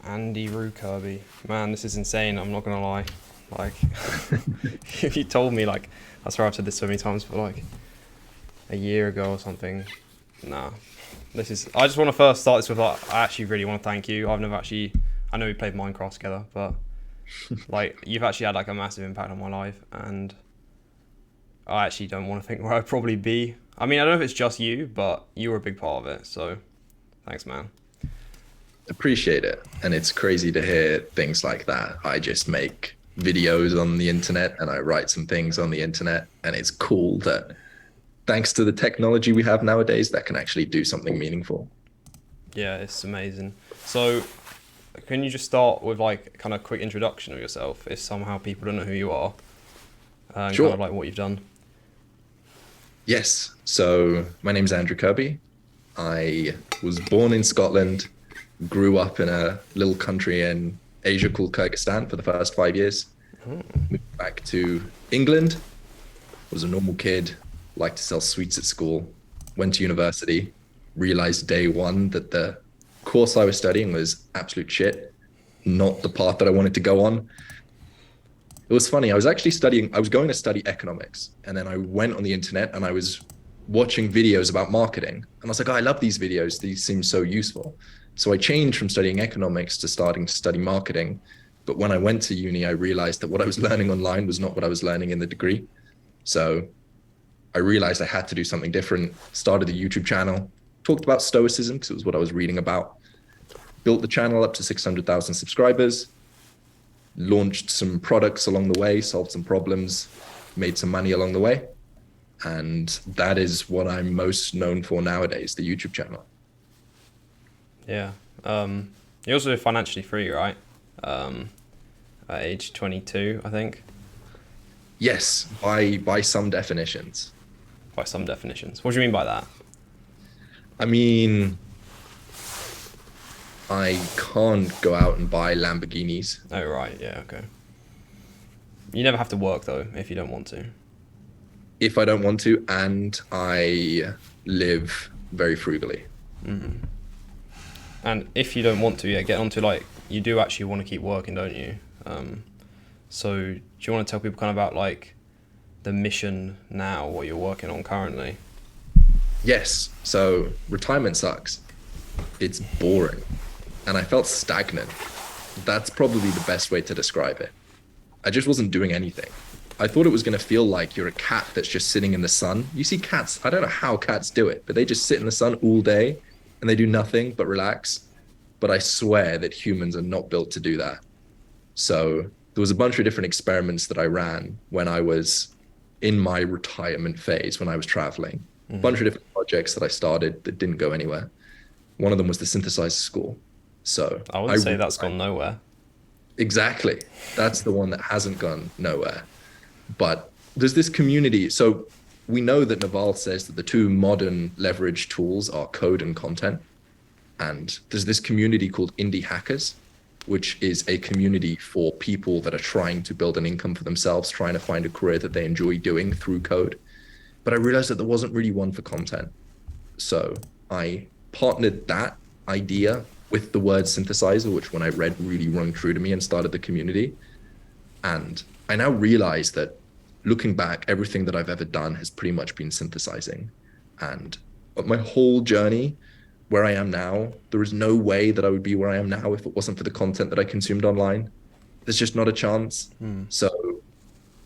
Andrew Kirby. Man, this is insane. I'm not gonna lie. Like, if you told me, like, I swear I've said this so many times, but like a year ago or something. Nah. This is. I just want to first start this with, like, I actually really want to thank you. I've never actually. I know we played Minecraft together, but like, you've actually had like a massive impact on my life, and I actually don't want to think where I'd probably be. I mean, I don't know if it's just you, but you were a big part of it. So, thanks, man. Appreciate it. And it's crazy to hear things like that. I just make videos on the internet and I write some things on the internet. And it's cool that thanks to the technology we have nowadays, that can actually do something meaningful. Yeah, it's amazing. So, can you just start with like kind of quick introduction of yourself, if somehow people don't know who you are, and kind Sure. of like what you've done? Yes. So my name's Andrew Kirby. I was born in Scotland, grew up in a little country in Asia called Kyrgyzstan for the first 5 years, moved back to England, was a normal kid, liked to sell sweets at school, went to university, realized day one that the course I was studying was absolute shit, not the path that I wanted to go on. It was funny. I was going to study economics, and then I went on the internet and I was watching videos about marketing. And I was like, oh, I love these videos. These seem so useful. So I changed from studying economics to starting to study marketing. But when I went to uni, I realized that what I was learning online was not what I was learning in the degree. So I realized I had to do something different, started a YouTube channel, talked about Stoicism because it was what I was reading about, built the channel up to 600,000 subscribers, launched some products along the way, solved some problems, made some money along the way. And that is what I'm most known for nowadays, the YouTube channel. Yeah. You're also financially free, right? At age 22, I think, Yes, by some definitions. by some definitions. What do you mean by that? I mean, I can't go out and buy Lamborghinis Oh, right. Yeah. Okay. You never have to work though if you don't want to. if I don't want to, and I live very frugally. And if you don't want to, yeah, get onto like you do actually want to keep working, don't you? So do you want to tell people kind of about like the mission now, what you're working on currently? Yes, so retirement sucks. It's boring. And I felt stagnant. That's probably the best way to describe it. I just wasn't doing anything. I thought it was going to feel like you're a cat that's just sitting in the sun. You see cats, I don't know how cats do it, but they just sit in the sun all day and they do nothing but relax. But I swear that humans are not built to do that. So there was a bunch of different experiments that I ran when I was in my retirement phase, when I was traveling. A bunch of different projects that I started that didn't go anywhere. One of them was the Synthesizer School. So I I wouldn't say that's gone nowhere. exactly, that's the one that hasn't gone nowhere. But there's this community. So we know that Naval says that the two modern leverage tools are code and content. And there's this community called indie hackers, which is a community for people that are trying to build an income for themselves, trying to find a career that they enjoy doing through code. But I realized that there wasn't really one for content. So I partnered that idea with the word synthesizer, which when I read really rung true to me, and started the community. And I now realize that looking back, everything that I've ever done has pretty much been synthesizing. And my whole journey, where I am now, there is no way that I would be where I am now if it wasn't for the content that I consumed online. There's just not a chance. So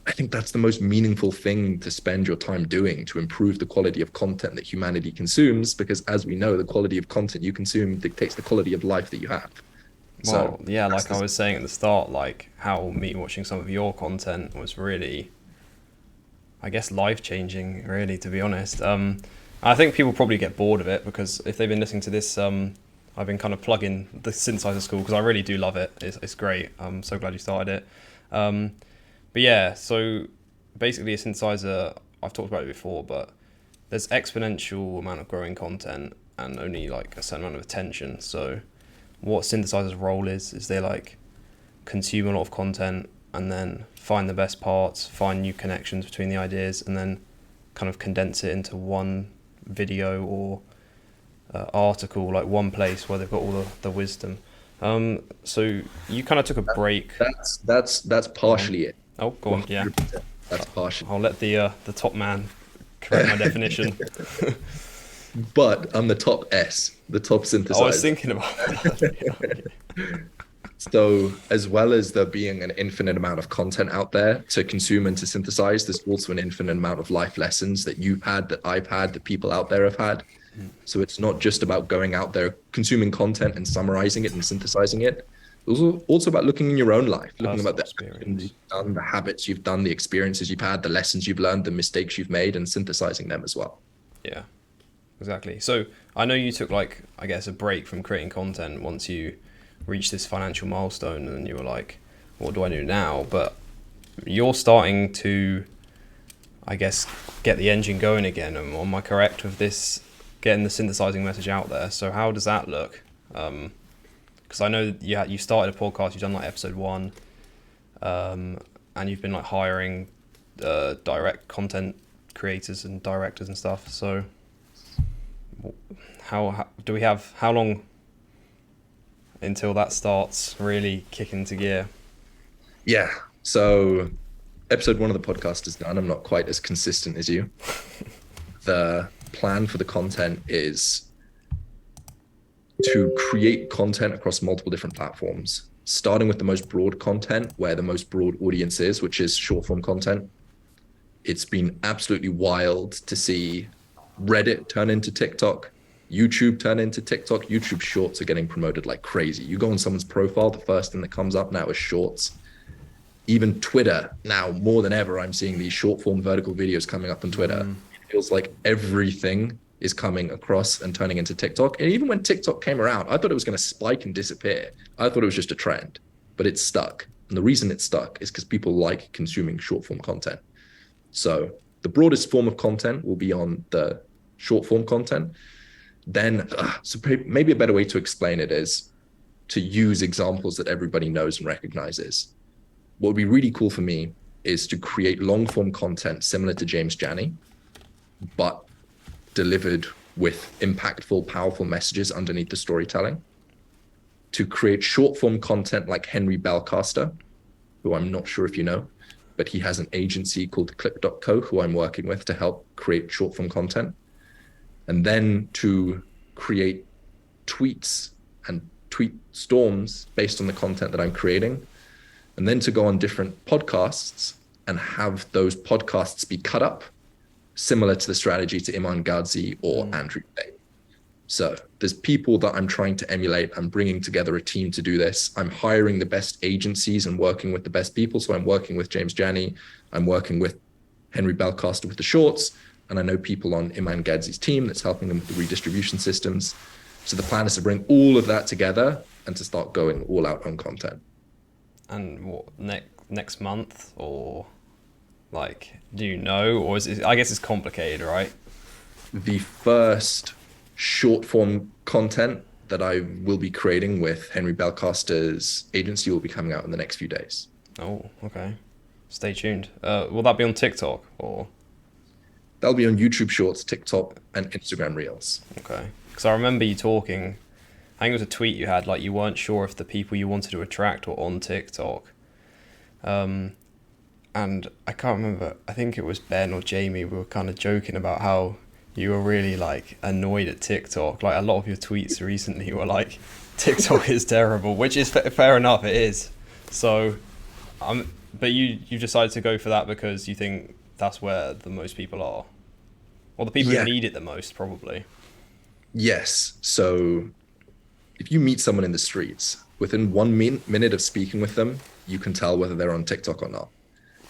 I think that's the most meaningful thing to spend your time doing, to improve the quality of content that humanity consumes, because as we know, the quality of content you consume dictates the quality of life that you have. Well, So yeah, that's like I the, was saying at the start, like how me watching some of your content was really, I guess, life changing, really, to be honest. I think people probably get bored of it because if they've been listening to this, I've been kind of plugging the Synthesizer School because I really do love it. It's great. I'm so glad you started it. Um, but yeah, so basically a synthesizer, I've talked about it before, but there's exponential amount of growing content and only like a certain amount of attention. So what synthesizers' role is they like consume a lot of content and then find the best parts, find new connections between the ideas, and then kind of condense it into one video or article, like one place where they've got all the wisdom. So you kind of took a break. That's Go on. partially it. Oh, go on. Yeah. 100%. That's partially. I'll let the top man correct my definition. But I'm the top S, the top I was synthesizer. thinking about that. So, as well as there being an infinite amount of content out there to consume and to synthesize, there's also an infinite amount of life lessons that you've had, that I've had, that people out there have had. So it's not just about going out there, consuming content and summarizing it and synthesizing it. It's also about looking in your own life, looking Personal about the experience. actions you've done, the habits you've done, the experiences you've had, the lessons you've learned, the mistakes you've made, and synthesizing them as well. Yeah, exactly. So I know you took like, I guess, a break from creating content once you reached this financial milestone, and you were like, what do I do now? But you're starting to, I guess, get the engine going again. Am I correct with this, getting the synthesizing message out there? So how does that look? Because I know you started a podcast, you've done like episode 1, and you've been like hiring direct content creators and directors and stuff. So how do we have, how long until that starts really kicking into gear? Yeah. So episode 1 of the podcast is done. I'm not quite as consistent as you. The plan for the content is to create content across multiple different platforms, starting with the most broad content, where the most broad audience is, which is short form content. It's been absolutely wild to see Reddit turn into TikTok, YouTube turn into TikTok. YouTube shorts are getting promoted like crazy. You go on someone's profile, the first thing that comes up now is shorts. Even Twitter, now more than ever, I'm seeing these short form vertical videos coming up on Twitter. It feels like everything is coming across and turning into TikTok. And even when TikTok came around, I thought it was going to spike and disappear. I thought it was just a trend, but it's stuck. And the reason it's stuck is because people like consuming short form content. So the broadest form of content will be on the short form content. Then, so maybe a better way to explain it is to use examples that everybody knows and recognizes. What would be really cool for me is to create long form content similar to James Janney, but delivered with impactful, powerful messages underneath the storytelling. To create short form content like Henry Belcaster, who I'm not sure if you know, but he has an agency called Click.co, who I'm working with to help create short form content. And then to create tweets and tweet storms based on the content that I'm creating. And then to go on different podcasts and have those podcasts be cut up, similar to the strategy to Iman Gadzhi or Andrew Tate. So there's people that I'm trying to emulate. I'm bringing together a team to do this. I'm hiring the best agencies and working with the best people. So I'm working with James Janney. I'm working with Henry Belcaster with the shorts. And I know people on Iman Gadzhi's team that's helping them with the redistribution systems. So the plan is to bring all of that together and to start going all out on content. And what, next month, or like, do you know, or is it, I guess it's complicated, right? The first short form content that I will be creating with Henry Belcaster's agency will be coming out in the next few days. Oh, okay. Stay tuned. Will that be on TikTok or? That'll be on YouTube Shorts, TikTok, and Instagram Reels. Okay. Because I remember you talking, I think it was a tweet you had, like you weren't sure if the people you wanted to attract were on TikTok. And I can't remember, I think it was Ben or Jamie, we were kind of joking about how you were really like annoyed at TikTok. Like a lot of your tweets recently were like, TikTok is terrible, which is fair enough, it is. So, but you decided to go for that because you think that's where the most people are, or the people who need it the most, probably. Yes. So if you meet someone in the streets, within 1 minute of speaking with them, you can tell whether they're on TikTok or not.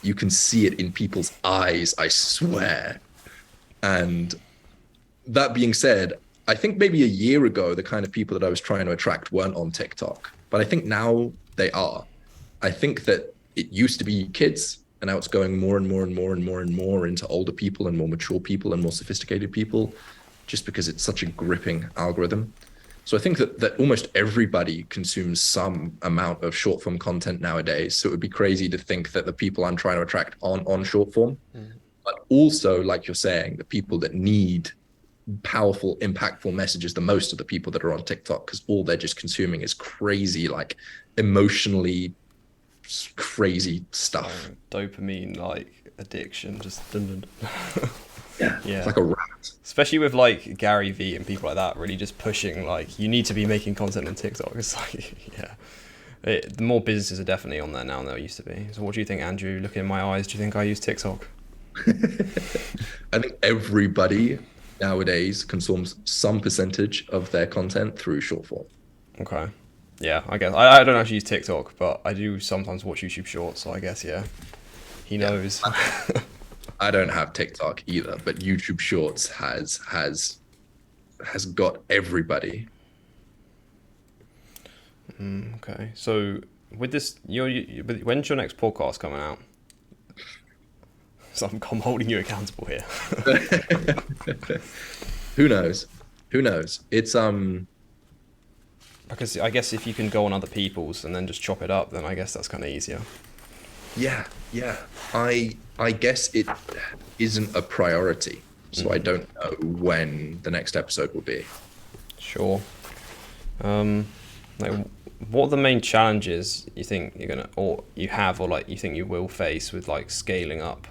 You can see it in people's eyes, I swear. And that being said, I think maybe a year ago, the kind of people that I was trying to attract weren't on TikTok, but I think now they are. I think that it used to be kids, and now it's going more and more and more and more and more into older people and more mature people and more sophisticated people, just because it's such a gripping algorithm. So I think that almost everybody consumes some amount of short form content nowadays. So it would be crazy to think that the people I'm trying to attract aren't on short form, but also, like you're saying, the people that need powerful, impactful messages the most of the people that are on TikTok, because all they're just consuming is crazy, like emotionally crazy stuff. Dopamine like addiction, just dun, dun. Yeah, Yeah. it's like a rat. Especially with like Gary Vee and people like that, really just pushing like you need to be making content on TikTok. It's like, yeah, the more businesses are definitely on there now than there used to be. So what do you think, Andrew? Looking in my eyes, do you think I use TikTok? I think everybody nowadays consumes some percentage of their content through short form. Okay. Yeah, I guess I don't actually use TikTok, but I do sometimes watch YouTube Shorts. So I guess yeah, he knows. I don't have TikTok either, but YouTube Shorts has got everybody. Okay, so with this, when's your next podcast coming out? So I'm holding you accountable here. Who knows? Who knows? It's Because I guess if you can go on other people's and then just chop it up, then I guess that's kind of easier. yeah, yeah. I guess it isn't a priority, so I don't know when the next episode will be. Sure. Like, what are the main challenges you think you're gonna, or you have, or like you think you will face with like scaling up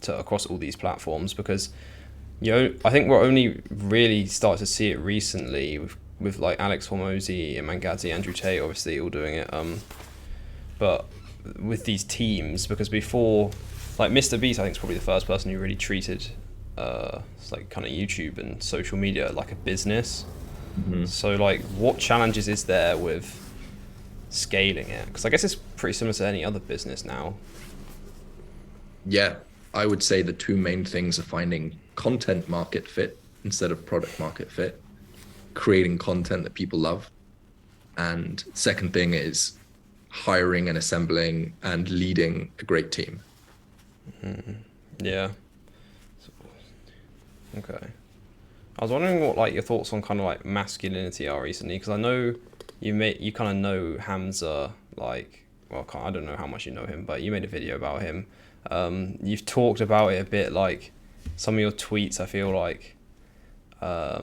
to across all these platforms? Because I think we're only really starting to see it recently with like Alex Hormozi and Mangazi, Andrew Tate, obviously all doing it. But with these teams, because before, like Mr. Beast, I think is probably the first person who really treated like kind of YouTube and social media like a business. So like, what challenges is there with scaling it? Because I guess it's pretty similar to any other business now. Yeah, I would say the two main things are finding content market fit instead of product market fit, creating content that people love, and second thing is hiring and assembling and leading a great team. Yeah. Okay. I was wondering what like your thoughts on kind of like masculinity are recently, because I know you kind of know Hamza, like, well, I don't know how much you know him, but you made a video about him. You've talked about it a bit, like some of your tweets. I feel like, what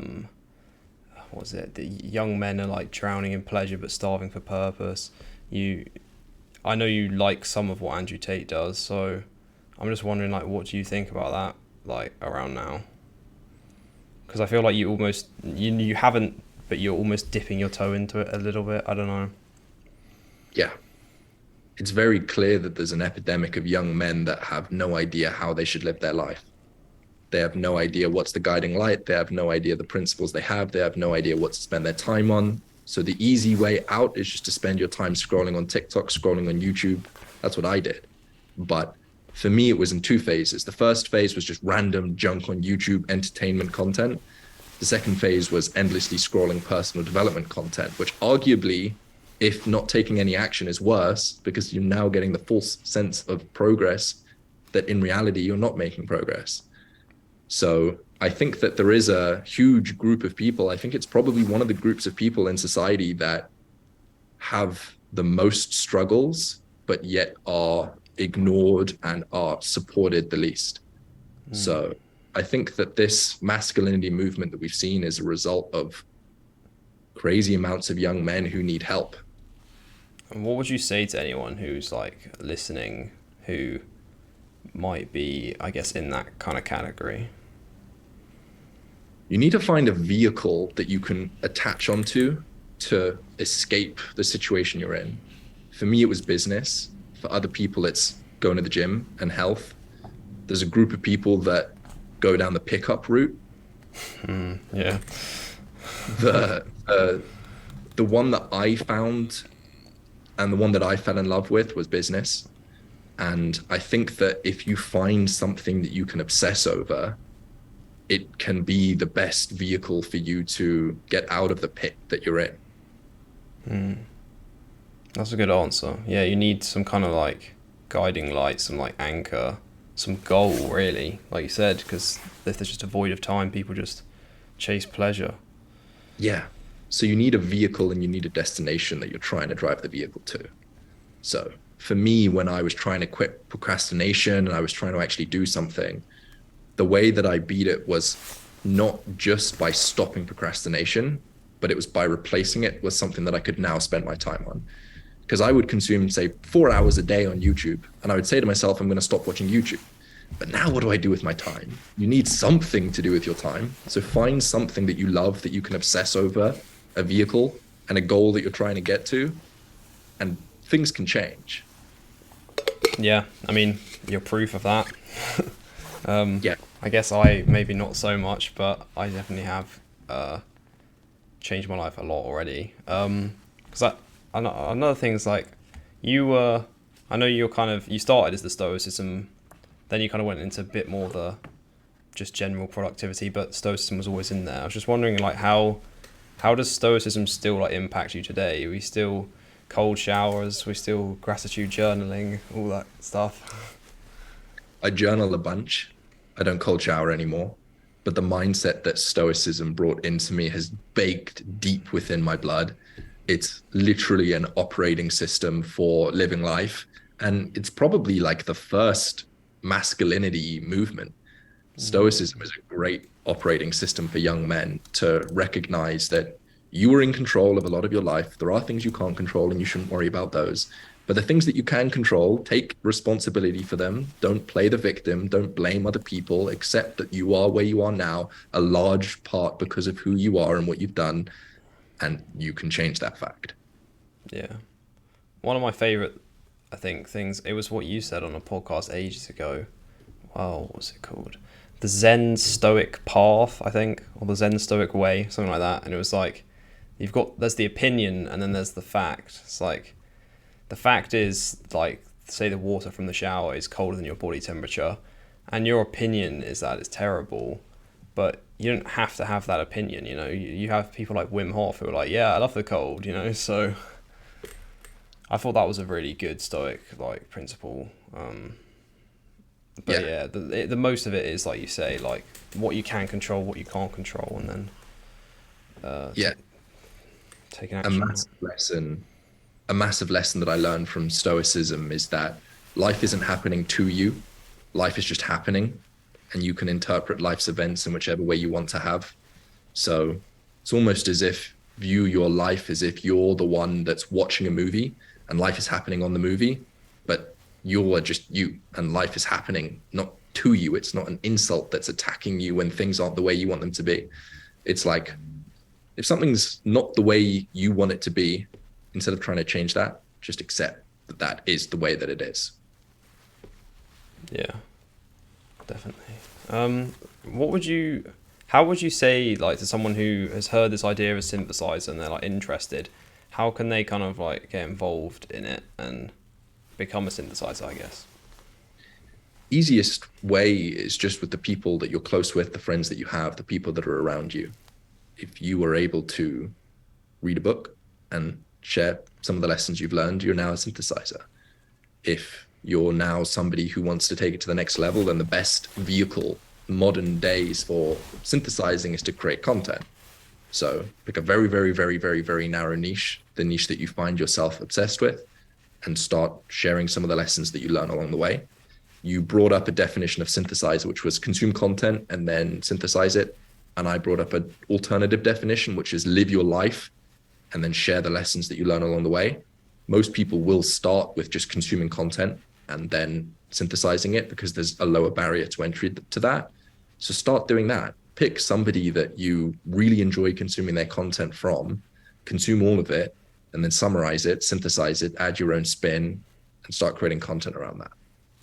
was it? The young men are like drowning in pleasure but starving for purpose. I know you like some of what Andrew Tate does, so I'm just wondering, like, what do you think about that, like, around now? Because I feel like you haven't, but you're almost dipping your toe into it a little bit. I don't know. Yeah. It's very clear that there's an epidemic of young men that have no idea how they should live their life. They have no idea what's the guiding light. They have no idea the principles they have. They have no idea what to spend their time on. So the easy way out is just to spend your time scrolling on TikTok, scrolling on YouTube. That's what I did. But for me, it was in two phases. The first phase was just random junk on YouTube, entertainment content. The second phase was endlessly scrolling personal development content, which arguably, if not taking any action, is worse, because you're now getting the false sense of progress that in reality, you're not making progress. So I think that there is a huge group of people. I think it's probably one of the groups of people in society that have the most struggles, but yet are ignored and are supported the least. So I think that this masculinity movement that we've seen is a result of crazy amounts of young men who need help. And what would you say to anyone who's like listening, who might be, I guess, in that kind of category? You need to find a vehicle that you can attach onto to escape the situation you're in. For me, it was business. For other people, it's going to the gym and health. There's a group of people that go down the pickup route. Yeah. The one that I found and the one that I fell in love with was business. And I think that if you find something that you can obsess over, it can be the best vehicle for you to get out of the pit that you're in. That's a good answer. Yeah, you need some kind of like guiding light, some like anchor, some goal, really, like you said, because if there's just a void of time, people just chase pleasure. Yeah. So you need a vehicle and you need a destination that you're trying to drive the vehicle to. So for me, when I was trying to quit procrastination and I was trying to actually do something, the way that I beat it was not just by stopping procrastination, but it was by replacing it with something that I could now spend my time on. Because I would consume, say, 4 hours a day on YouTube, and I would say to myself, I'm going to stop watching YouTube. But now what do I do with my time? You need something to do with your time. So find something that you love that you can obsess over, a vehicle and a goal that you're trying to get to, and things can change. Yeah, I mean, you're proof of that. Yeah. I guess I maybe not so much, but I definitely have changed my life a lot already. Because another thing is like I know you started as the Stoicism, then you kind of went into a bit more the just general productivity, but Stoicism was always in there. I was just wondering like how does Stoicism still like impact you today? Are we still cold showers? We still gratitude journaling, all that stuff? I journal a bunch. I don't cold shower anymore. But the mindset that Stoicism brought into me has baked deep within my blood. It's literally an operating system for living life. And it's probably like the first masculinity movement. Stoicism is a great operating system for young men to recognize that you are in control of a lot of your life. There are things you can't control and you shouldn't worry about those. But the things that you can control, take responsibility for them. Don't play the victim. Don't blame other people. Accept that you are where you are now, a large part because of who you are and what you've done. And you can change that fact. Yeah. One of my favorite, I think, things, it was what you said on a podcast ages ago. Wow, what was it called? The Zen Stoic Path, I think, or the Zen Stoic Way, something like that. And it was like, there's the opinion and then there's the fact. It's like, the fact is, like, say the water from the shower is colder than your body temperature, and your opinion is that it's terrible, but you don't have to have that opinion, you know. You have people like Wim Hof who are like, yeah, I love the cold, you know. So I thought that was a really good Stoic, like, principle. But yeah, the most of it is, like you say, like, what you can control, what you can't control, and then taking action. A massive lesson that I learned from Stoicism is that life isn't happening to you. Life is just happening, and you can interpret life's events in whichever way you want to have. So it's almost as if view your life as if you're the one that's watching a movie and life is happening on the movie, but you're just you and life is happening not to you. It's not an insult that's attacking you when things aren't the way you want them to be. It's like, if something's not the way you want it to be, instead of trying to change that, just accept that that is the way that it is. Yeah, definitely. How would you say, like, to someone who has heard this idea of a synthesizer and they're like interested, how can they kind of like get involved in it and become a synthesizer, I guess? Easiest way is just with the people that you're close with, the friends that you have, the people that are around you. If you were able to read a book and share some of the lessons you've learned, you're now a synthesizer. If you're now somebody who wants to take it to the next level, then the best vehicle modern days for synthesizing is to create content. So pick a very, very, very, very, very narrow niche, the niche that you find yourself obsessed with, and start sharing some of the lessons that you learn along the way. You brought up a definition of synthesizer, which was consume content and then synthesize it. And I brought up an alternative definition, which is live your life and then share the lessons that you learn along the way. Most people will start with just consuming content and then synthesizing it because there's a lower barrier to entry to that. So start doing that. Pick somebody that you really enjoy consuming their content from, consume all of it, and then summarize it, synthesize it, add your own spin, and start creating content around that.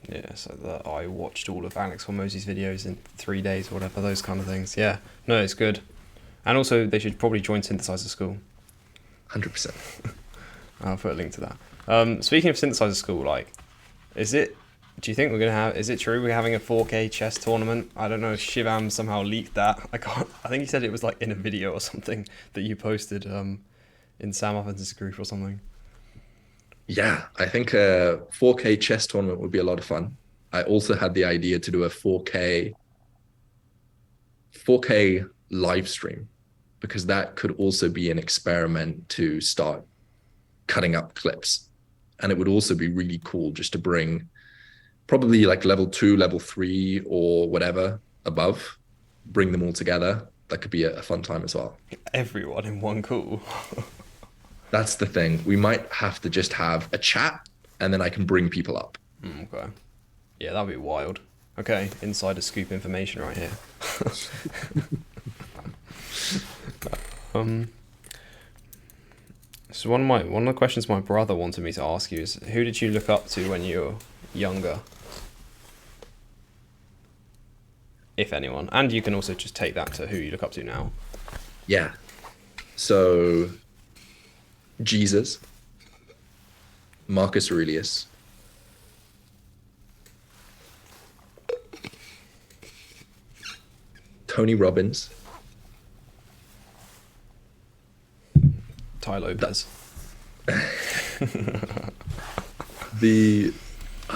Yeah, so I watched all of Alex Hormozi's videos in 3 days or whatever, those kind of things. Yeah, no, it's good. And also, they should probably join Synthesizer School. 100%. I'll put a link to that. Speaking of Synthesizer School, like, do you think is it true we're having a 4K chess tournament? I don't know if Shivam somehow leaked that. I think he said it was like in a video or something that you posted in Sam Upton's group or something. Yeah, I think a 4K chess tournament would be a lot of fun. I also had the idea to do a 4K live stream, because that could also be an experiment to start cutting up clips. And it would also be really cool just to bring probably like level 2, level 3 or whatever above, bring them all together, that could be a fun time as well. Everyone in one call. That's the thing. We might have to just have a chat and then I can bring people up. Okay. Yeah, that'd be wild. Okay, insider scoop information right here. um. So one of the questions my brother wanted me to ask you is, who did you look up to when you were younger? If anyone. And you can also just take that to who you look up to now. Yeah. So Jesus, Marcus Aurelius, Tony Robbins, Ty Lopez. I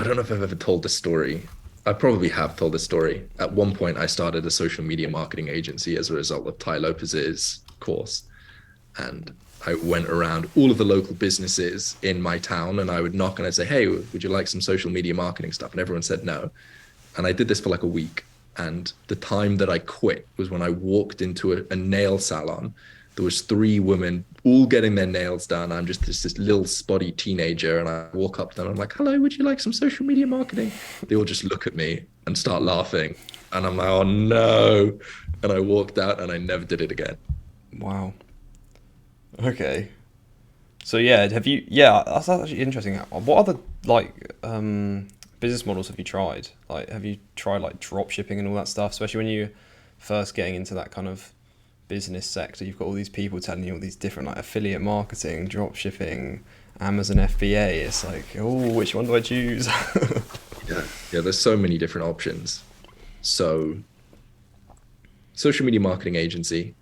don't know if I've ever told this story. I probably have told this story. At one point, I started a social media marketing agency as a result of Ty Lopez's course. And I went around all of the local businesses in my town and I would knock and I'd say, hey, would you like some social media marketing stuff? And everyone said no. And I did this for like a week. And the time that I quit was when I walked into a nail salon. There was 3 women all getting their nails done. I'm just this little spotty teenager, and I walk up to them. I'm like, hello, would you like some social media marketing? They all just look at me and start laughing. And I'm like, oh no. And I walked out and I never did it again. Wow. Okay. So yeah, that's actually interesting. What other business models have you tried? Like, have you tried like drop shipping and all that stuff? Especially when you're first getting into that kind of business sector, you've got all these people telling you all these different like affiliate marketing, drop shipping, Amazon FBA. It's like, oh, which one do I choose? Yeah, there's so many different options. So, social media marketing agency,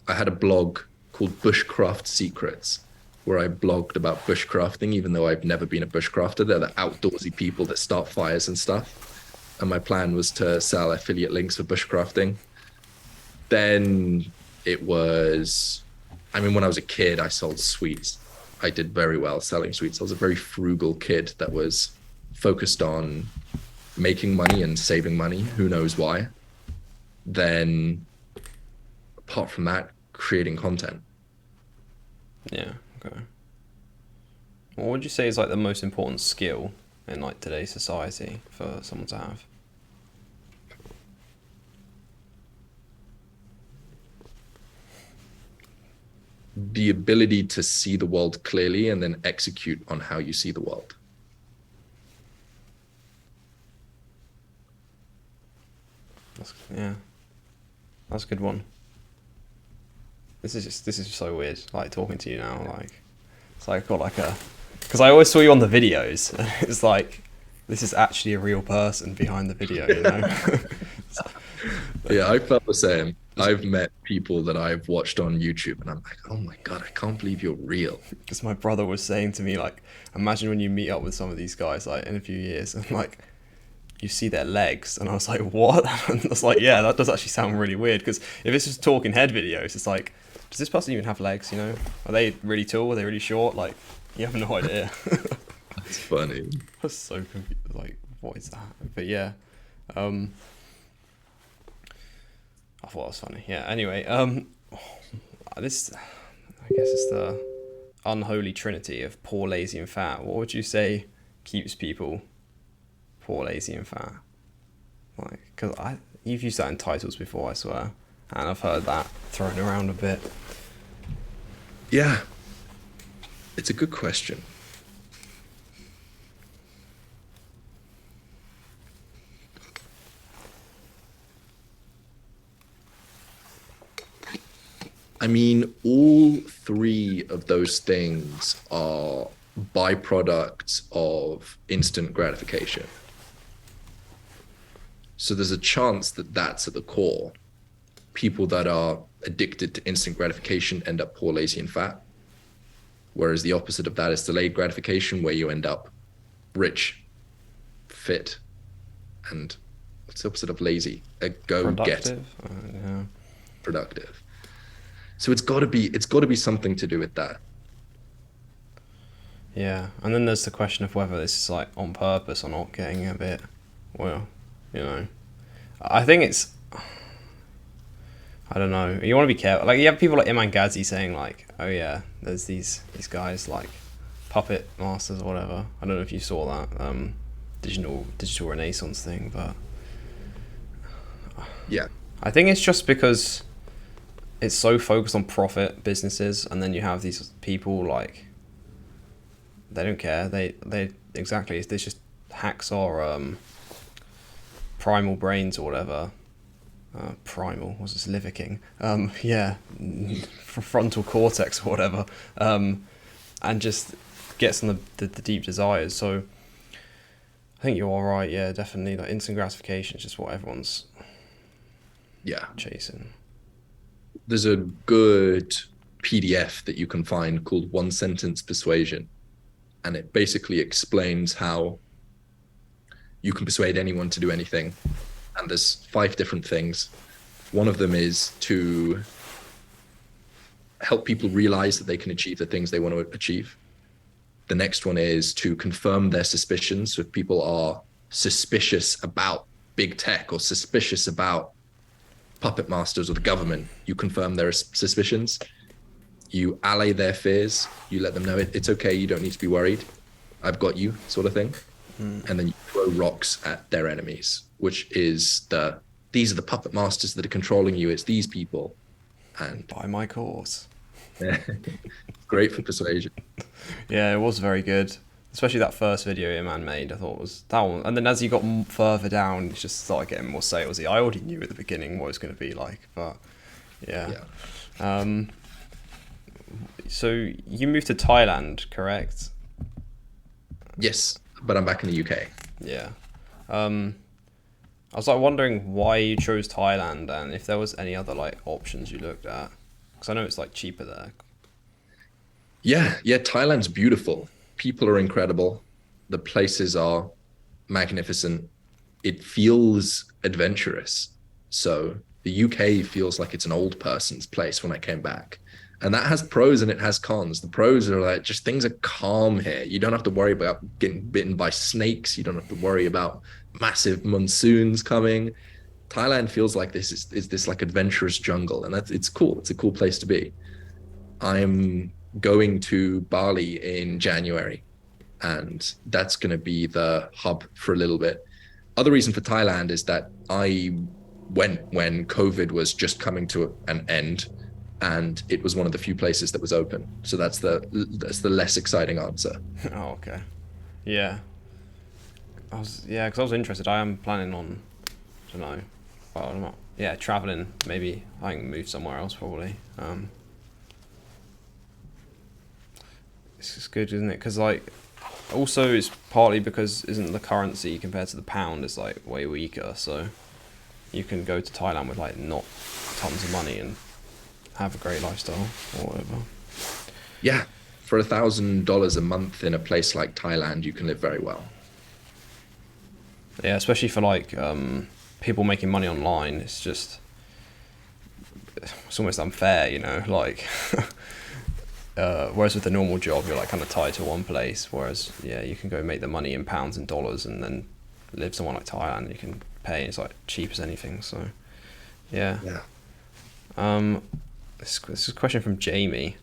I had a blog called Bushcraft Secrets, where I blogged about bushcrafting, even though I've never been a bushcrafter. They're the outdoorsy people that start fires and stuff. And my plan was to sell affiliate links for bushcrafting. Then it was, when I was a kid, I sold sweets. I did very well selling sweets. I was a very frugal kid that was focused on making money and saving money. Who knows why? Then, apart from that, creating content. Yeah, okay. What would you say is like the most important skill in like today's society for someone to have? The ability to see the world clearly and then execute on how you see the world. That's a good one. This is just so weird, like talking to you now, like it's like I've got like because I always saw you on the videos and it's like this is actually a real person behind the video, you know. Yeah, I felt the same. I've met people that I've watched on YouTube and I'm like, oh my God, I can't believe you're real. Because my brother was saying to me, like, imagine when you meet up with some of these guys, like, in a few years, and, like, you see their legs. And I was like, what? And I was like, yeah, that does actually sound really weird. Because if it's just talking head videos, it's like, does this person even have legs, you know? Are they really tall? Are they really short? Like, you have no idea. That's funny. I was so confused. Like, what is that? But yeah. I thought it was funny. Yeah, anyway, this, I guess it's the unholy trinity of poor, lazy, and fat. What would you say keeps people poor, lazy, and fat? Like, because you've used that in titles before, I swear, and I've heard that thrown around a bit. Yeah, it's a good question. All 3 of those things are byproducts of instant gratification. So there's a chance that that's at the core. People that are addicted to instant gratification end up poor, lazy, and fat. Whereas the opposite of that is delayed gratification, where you end up rich, fit, and what's the opposite of lazy? A go-getter. Yeah. Productive. So it's got to be something to do with that. Yeah, and then there's the question of whether this is like on purpose or not, getting a bit, well, you know, I think it's, I don't know. You want to be careful. Like you have people like Iman Ghazi saying like, "Oh yeah, there's these guys like puppet masters or whatever." I don't know if you saw that digital renaissance thing, but Yeah. I think it's just because it's so focused on profit businesses, and then you have these people like they don't care. They exactly. It's just hacks or primal brains or whatever. Primal was this Liver King? Yeah, frontal cortex or whatever, and just gets on the deep desires. So I think you're all right. Yeah, definitely. Like instant gratification is just what everyone's chasing. There's a good PDF that you can find called One Sentence Persuasion, and it basically explains how you can persuade anyone to do anything. And there's 5 different things. One of them is to help people realize that they can achieve the things they want to achieve. The next one is to confirm their suspicions. So if people are suspicious about big tech or suspicious about puppet masters or the government, you confirm their suspicions. You allay their fears. You let them know it's okay. You don't need to be worried. I've got you, sort of thing. And then you throw rocks at their enemies, which is these are the puppet masters that are controlling you. It's these people. And buy my course. Great for persuasion. Yeah, it was very good. Especially that first video Iman made, I thought was that one. And then as you got further down, you just started getting more salesy. I already knew at the beginning what it was going to be like, but yeah. So you moved to Thailand, correct? Yes, but I'm back in the UK. Yeah. I was like wondering why you chose Thailand and if there was any other like options you looked at, because I know it's like cheaper there. Yeah, Thailand's beautiful. People are incredible. The places are magnificent. It feels adventurous. So the UK feels like it's an old person's place when I came back. And that has pros and it has cons. The pros are like just things are calm here. You don't have to worry about getting bitten by snakes. You don't have to worry about massive monsoons coming. Thailand feels like this is this like adventurous jungle, and it's cool. It's a cool place to be. I'm going to Bali in January, and that's going to be the hub for a little bit. Other reason for Thailand is that I went when COVID was just coming to an end, and it was one of the few places that was open. So that's the less exciting answer. Oh, okay. Yeah. Because I was interested. I am planning on, I don't know, well, I'm not, yeah, traveling. Maybe I can move somewhere else probably. It's just good, isn't it? Because like, also it's partly because isn't the currency compared to the pound is like way weaker, so you can go to Thailand with like not tons of money and have a great lifestyle or whatever. Yeah, for $1,000 a month in a place like Thailand, you can live very well. Yeah, especially for like people making money online. It's almost unfair, you know. Like, whereas with a normal job, you're like kind of tied to one place. Whereas, yeah, you can go make the money in pounds and dollars, and then live somewhere like Thailand. You can pay. It's like cheap as anything. So, yeah. Yeah. This is a question from Jamie.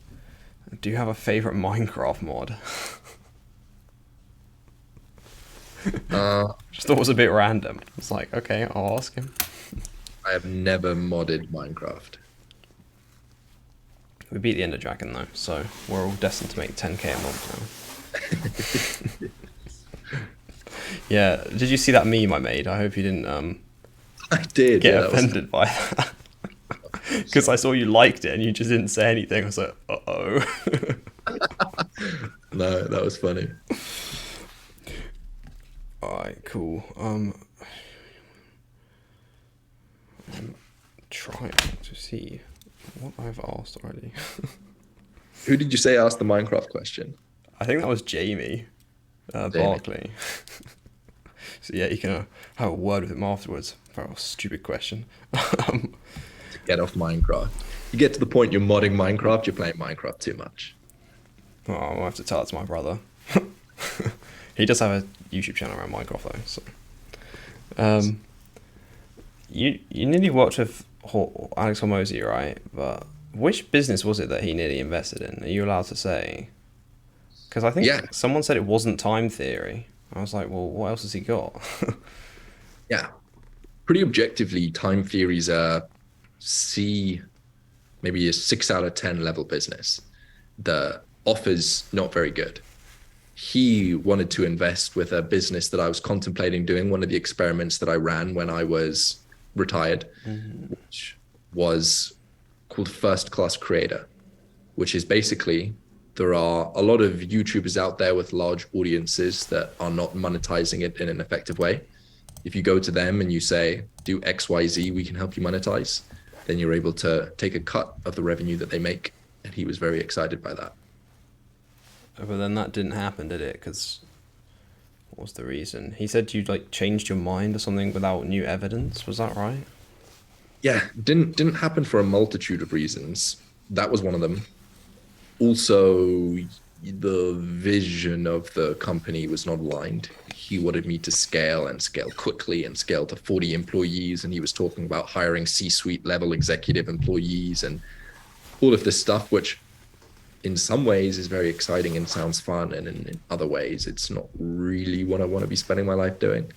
Do you have a favorite Minecraft mod? Just thought it was a bit random. It's like, okay, I'll ask him. I have never modded Minecraft. We beat the Ender Dragon though, so we're all destined to make 10k a month now. Yeah, did you see that meme I made? I hope you didn't I did get offended by that. Because I saw you liked it and you just didn't say anything. I was like, uh-oh. No, that was funny. Alright, cool. I'm trying to see what I've asked already. Who did you say asked the Minecraft question? I think that was Jamie Barkley. So yeah, you can have a word with him afterwards for a stupid question. To get off Minecraft. You get to the point you're modding Minecraft, you're playing Minecraft too much. Oh, I'll have to tell it to my brother. He does have a YouTube channel around Minecraft though, so. You nearly worked with Alex Hormozi, right? But which business was it that he nearly invested in? Are you allowed to say? Because I think Yeah, someone said it wasn't time theory. I was like, well, what else has he got? yeah. Pretty objectively, time theories are C, maybe a 6 out of 10 level business. The offer's not very good. He wanted to invest with a business that I was contemplating doing, one of the experiments that I ran when I was retired, which was called First Class Creator, which is basically there are a lot of YouTubers out there with large audiences that are not monetizing it in an effective way. If you go to them and you say, do XYZ, we can help you monetize, then you're able to take a cut of the revenue that they make. And he was very excited by that. But then that didn't happen, did it? Because what was the reason? He said you like changed your mind or something without new evidence. Was that right? Yeah, didn't happen for a multitude of reasons. That was one of them. Also, the vision of the company was not aligned. He wanted me to scale and scale quickly and scale to 40 employees. And he was talking about hiring C-suite level executive employees and all of this stuff, which in some ways is very exciting and sounds fun. And in other ways, it's not really what I want to be spending my life doing.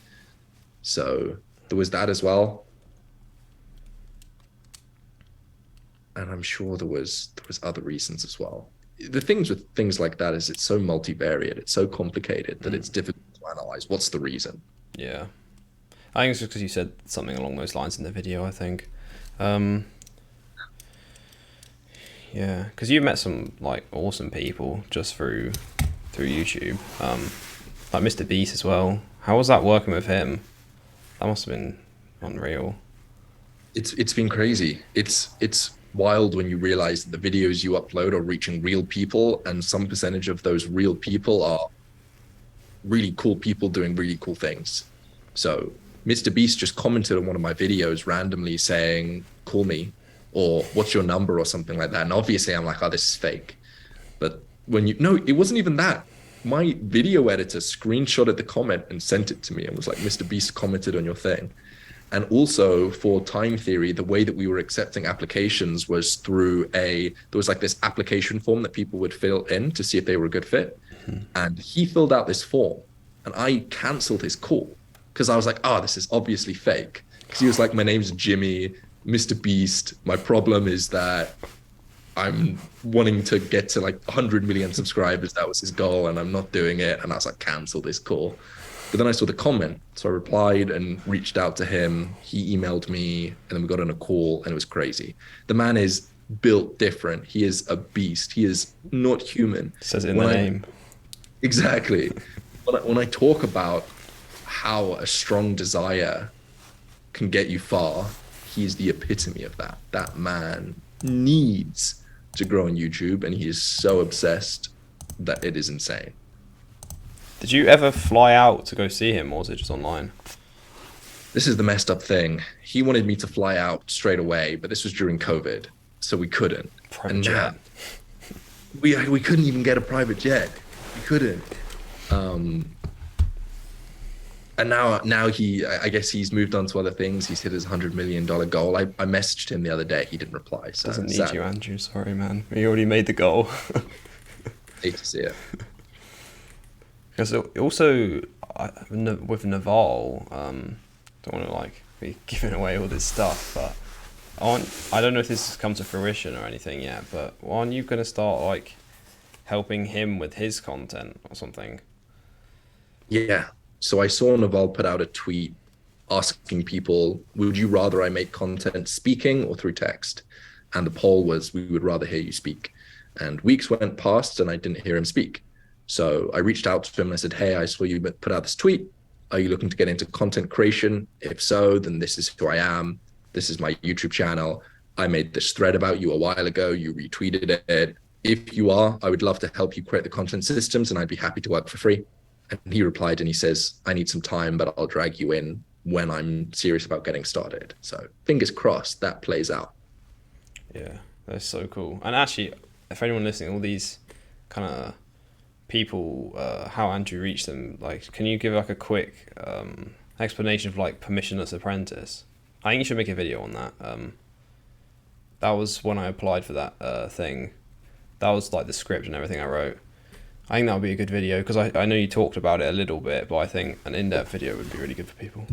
So there was that as well. And I'm sure there was other reasons as well. The things with things like that is it's so multivariate, it's so complicated that it's difficult to analyze. What's the reason? Yeah. I think it's just because you said something along those lines in the video, I think. Yeah, because you met some like awesome people just through YouTube. Like Mr. Beast as well. How was that working with him? That must have been unreal. It's been crazy. It's wild when you realize that the videos you upload are reaching real people, and some percentage of those real people are really cool people doing really cool things. So Mr. Beast just commented on one of my videos randomly saying, call me, or what's your number, or something like that. And obviously I'm like, oh, this is fake. But no, it wasn't even that. My video editor screenshotted the comment and sent it to me and was like, Mr. Beast commented on your thing. And also for time theory, the way that we were accepting applications was through there was like this application form that people would fill in to see if they were a good fit. And he filled out this form and I canceled his call because I was like, oh, this is obviously fake. Because he was like, my name's Jimmy, Mr. Beast. My problem is that I'm wanting to get to like 100 million subscribers. That was his goal and I'm not doing it. And I was like, cancel this call. But then I saw the comment, so I replied and reached out to him. He emailed me, and then we got on a call, and it was crazy. The man is built different. He is a beast. He is not human. It says it in the name. Exactly. When I talk about how a strong desire can get you far, he is the epitome of that. That man needs to grow on YouTube, and he is so obsessed that it is insane. Did you ever fly out to go see him, or was it just online? This is the messed up thing. He wanted me to fly out straight away, but this was during COVID, so we couldn't. Private jet. We couldn't even get a private jet. We couldn't. And now I guess he's moved on to other things. He's hit his $100 million goal. I messaged him the other day. He didn't reply. So doesn't need you, Andrew. Sorry, man. We already made the goal. Hate to see it. Because also with Naval, don't want to like be giving away all this stuff, but I don't know if this has come to fruition or anything yet, but aren't you going to start like helping him with his content or something? Yeah. So I saw Naval put out a tweet asking people, would you rather I make content speaking or through text? And the poll was, we would rather hear you speak. And weeks went past and I didn't hear him speak. So I reached out to him and I said, hey, I saw you put out this tweet. Are you looking to get into content creation? If so, then this is who I am. This is my YouTube channel. I made this thread about you a while ago. You retweeted it. If you are, I would love to help you create the content systems and I'd be happy to work for free. And he replied and he says, I need some time, but I'll drag you in when I'm serious about getting started. So fingers crossed that plays out. Yeah, that's so cool. And actually, if anyone listening, all these kind of people, how Andrew reached them, like, can you give like a quick explanation of like Permissionless Apprentice? I think you should make a video on that. That was when I applied for that thing. That was like the script and everything I wrote. I think that would be a good video because I know you talked about it a little bit, but I think an in-depth video would be really good for people.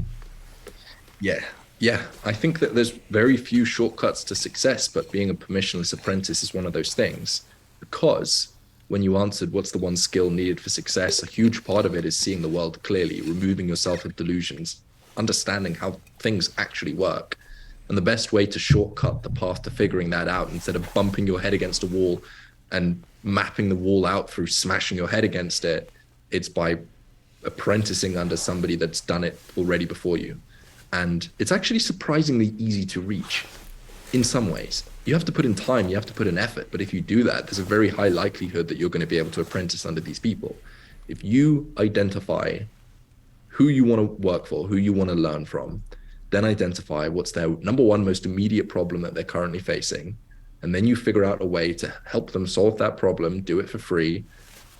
Yeah. Yeah. I think that there's very few shortcuts to success, but being a permissionless apprentice is one of those things. Because when you answered what's the one skill needed for success, a huge part of it is seeing the world clearly, removing yourself of delusions, understanding how things actually work. And the best way to shortcut the path to figuring that out instead of bumping your head against a wall and mapping the wall out through smashing your head against it, it's by apprenticing under somebody that's done it already before you. And it's actually surprisingly easy to reach in some ways. You have to put in time, you have to put in effort. But if you do that, there's a very high likelihood that you're going to be able to apprentice under these people. If you identify who you want to work for, who you want to learn from, then identify what's their number one most immediate problem that they're currently facing. And then you figure out a way to help them solve that problem, do it for free,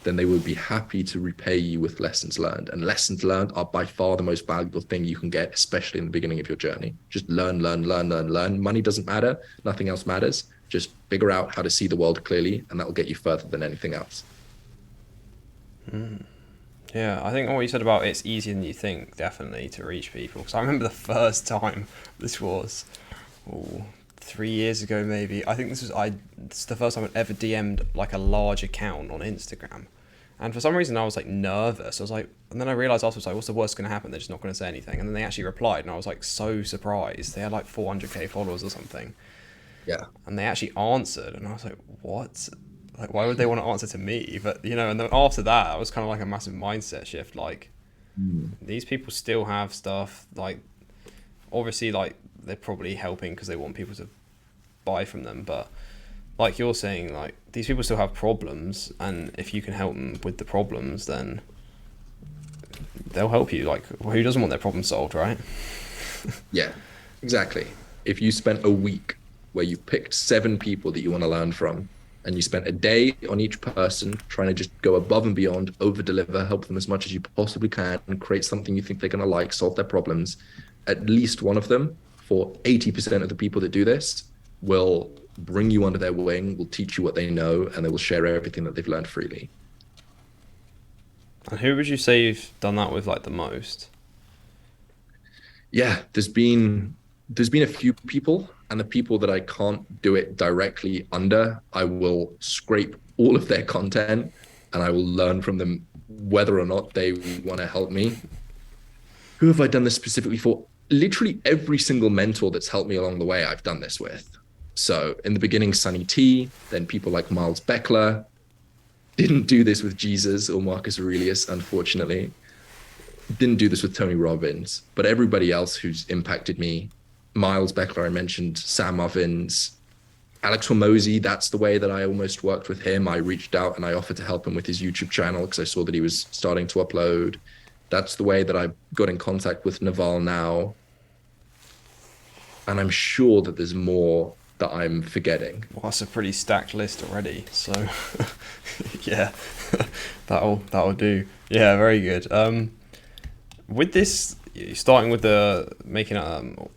then they will be happy to repay you with lessons learned. And lessons learned are by far the most valuable thing you can get, especially in the beginning of your journey. Just learn, learn, learn, learn, learn. Money doesn't matter. Nothing else matters. Just figure out how to see the world clearly, and that will get you further than anything else. Yeah, I think what you said about it's easier than you think, definitely, to reach people. Because I remember the first time, this was 3 years ago maybe. I think this is the first time I'd ever DM'd like a large account on Instagram. And for some reason I was like nervous. I was like, and then I realized afterwards, like, what's the worst going to happen? They're just not going to say anything. And then they actually replied, and I was like so surprised. They had like 400k followers or something. Yeah. And they actually answered, and I was like, what? Like, why would they want to answer to me? But, you know, and then after that, it was kind of like a massive mindset shift. Like, these people still have stuff. Like, obviously, like, they're probably helping because they want people to buy from them. But, like you're saying, like, these people still have problems. And if you can help them with the problems, then they'll help you. Like, who doesn't want their problem solved, right? Yeah, exactly. If you spent a week where you picked 7 people that you want to learn from, and you spent a day on each person trying to just go above and beyond, over deliver, help them as much as you possibly can, and create something you think they're going to like, solve their problems, at least one of them, for 80% of the people that do this, will bring you under their wing, will teach you what they know, and they will share everything that they've learned freely. And who would you say you've done that with, like, the most? Yeah, there's been a few people, and the people that I can't do it directly under, I will scrape all of their content and I will learn from them whether or not they want to help me. Who have I done this specifically for? Literally every single mentor that's helped me along the way, I've done this with. So in the beginning, Sunny T, then people like Miles Beckler. Didn't do this with Jesus or Marcus Aurelius, unfortunately. Didn't do this with Tony Robbins, but everybody else who's impacted me. Miles Beckler, I mentioned, Sam Ovens, Alex Hormozi, that's the way that I almost worked with him. I reached out and I offered to help him with his YouTube channel because I saw that he was starting to upload. That's the way that I got in contact with Naval now. And I'm sure that there's more that I'm forgetting. Well, that's a pretty stacked list already. So, yeah, that'll do. Yeah, very good. With this, starting with the making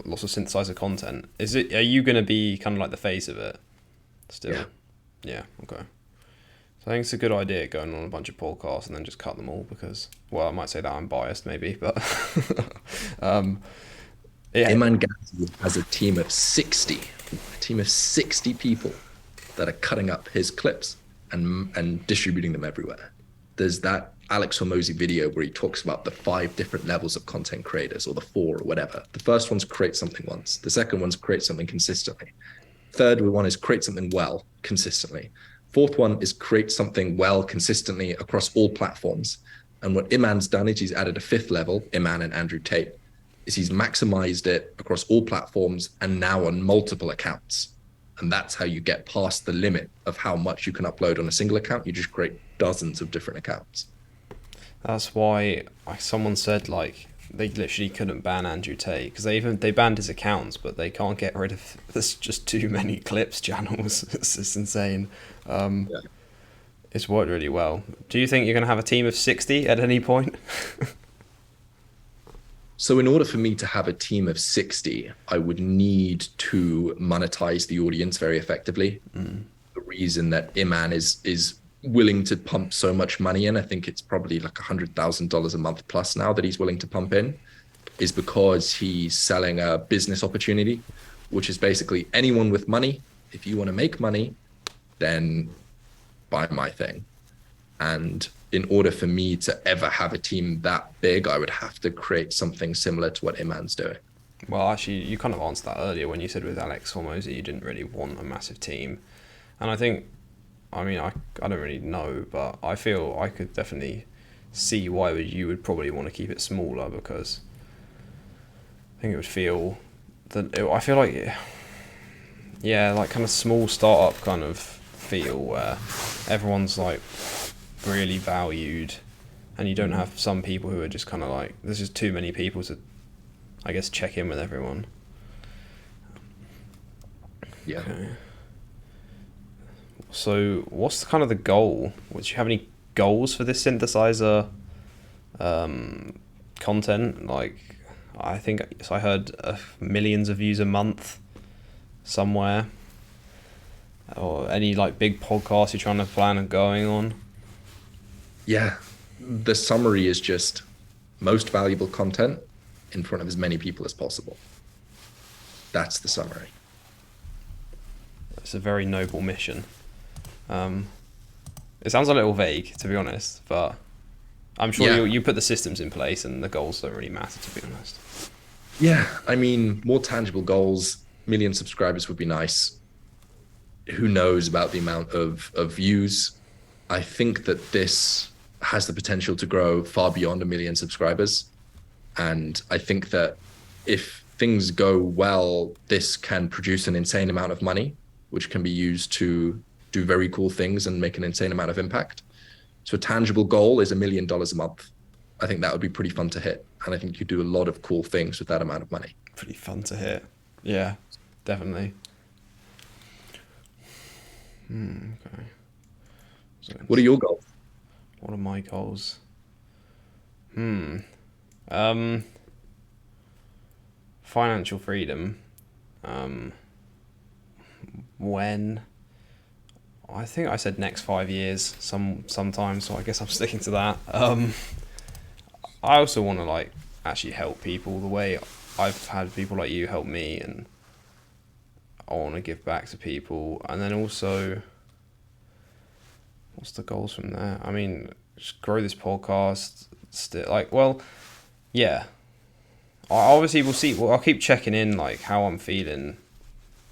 lots of synthesizer content, are you going to be kind of like the face of it still? Yeah. Okay. So I think it's a good idea going on a bunch of podcasts and then just cut them all because, well, I might say that I'm biased maybe, but yeah. Iman Ghazi has a team of 60 people that are cutting up his clips and distributing them everywhere. There's that Alex Hormozi video where he talks about the 5 different levels of content creators, or the 4 or whatever. The first one's create something once. The second one's create something consistently. Third one is create something well consistently. Fourth one is create something well consistently across all platforms. And what Iman's done is he's added a 5th level, Iman and Andrew Tate, is he's maximized it across all platforms and now on multiple accounts. And that's how you get past the limit of how much you can upload on a single account. You just create dozens of different accounts. That's why someone said like they literally couldn't ban Andrew Tate because they banned his accounts, but they can't get rid of. There's just too many clips channels. It's just insane. Yeah. It's worked really well. Do you think you're going to have a team of 60 at any point? So in order for me to have a team of 60, I would need to monetize the audience very effectively. The reason that Iman is willing to pump so much money in, I think it's probably like $100,000 a month plus now that he's willing to pump in, is because he's selling a business opportunity, which is basically anyone with money. If you want to make money, then buy my thing. And in order for me to ever have a team that big, I would have to create something similar to what Iman's doing. Well, actually, you kind of answered that earlier when you said with Alex Hormozi you didn't really want a massive team. And I think, I mean, I don't really know, but I feel I could definitely see why you would probably want to keep it smaller, because I think it would feel I feel like, yeah, like kind of small startup kind of feel where everyone's like really valued, and you don't have some people who are just kind of like, there's just too many people to, I guess, check in with everyone. Yeah. Okay. So what's kind of the goal? Would you have any goals for this synthesizer content? Like, I think, so I heard millions of views a month somewhere, or any like big podcasts you're trying to plan on going on? Yeah. The summary is just most valuable content in front of as many people as possible. That's the summary. It's a very noble mission. It sounds a little vague, to be honest, but I'm sure you put the systems in place and the goals don't really matter, to be honest. Yeah, I mean, more tangible goals. 1 million subscribers would be nice. Who knows about the amount of views? I think that this has the potential to grow far beyond 1 million subscribers. And I think that if things go well, this can produce an insane amount of money, which can be used to do very cool things and make an insane amount of impact. So a tangible goal is $1 million a month. I think that would be pretty fun to hit. And I think you do a lot of cool things with that amount of money. Pretty fun to hit. Yeah, definitely. Okay. So what are your goals? What are my goals? Financial freedom. When? I think I said next 5 years sometime, so I guess I'm sticking to that. I also want to like actually help people the way I've had people like you help me, and I want to give back to people. And then also, what's the goals from there? I mean, just grow this podcast. Still, like, well, yeah. Obviously, we'll see. Well, I'll keep checking in, like how I'm feeling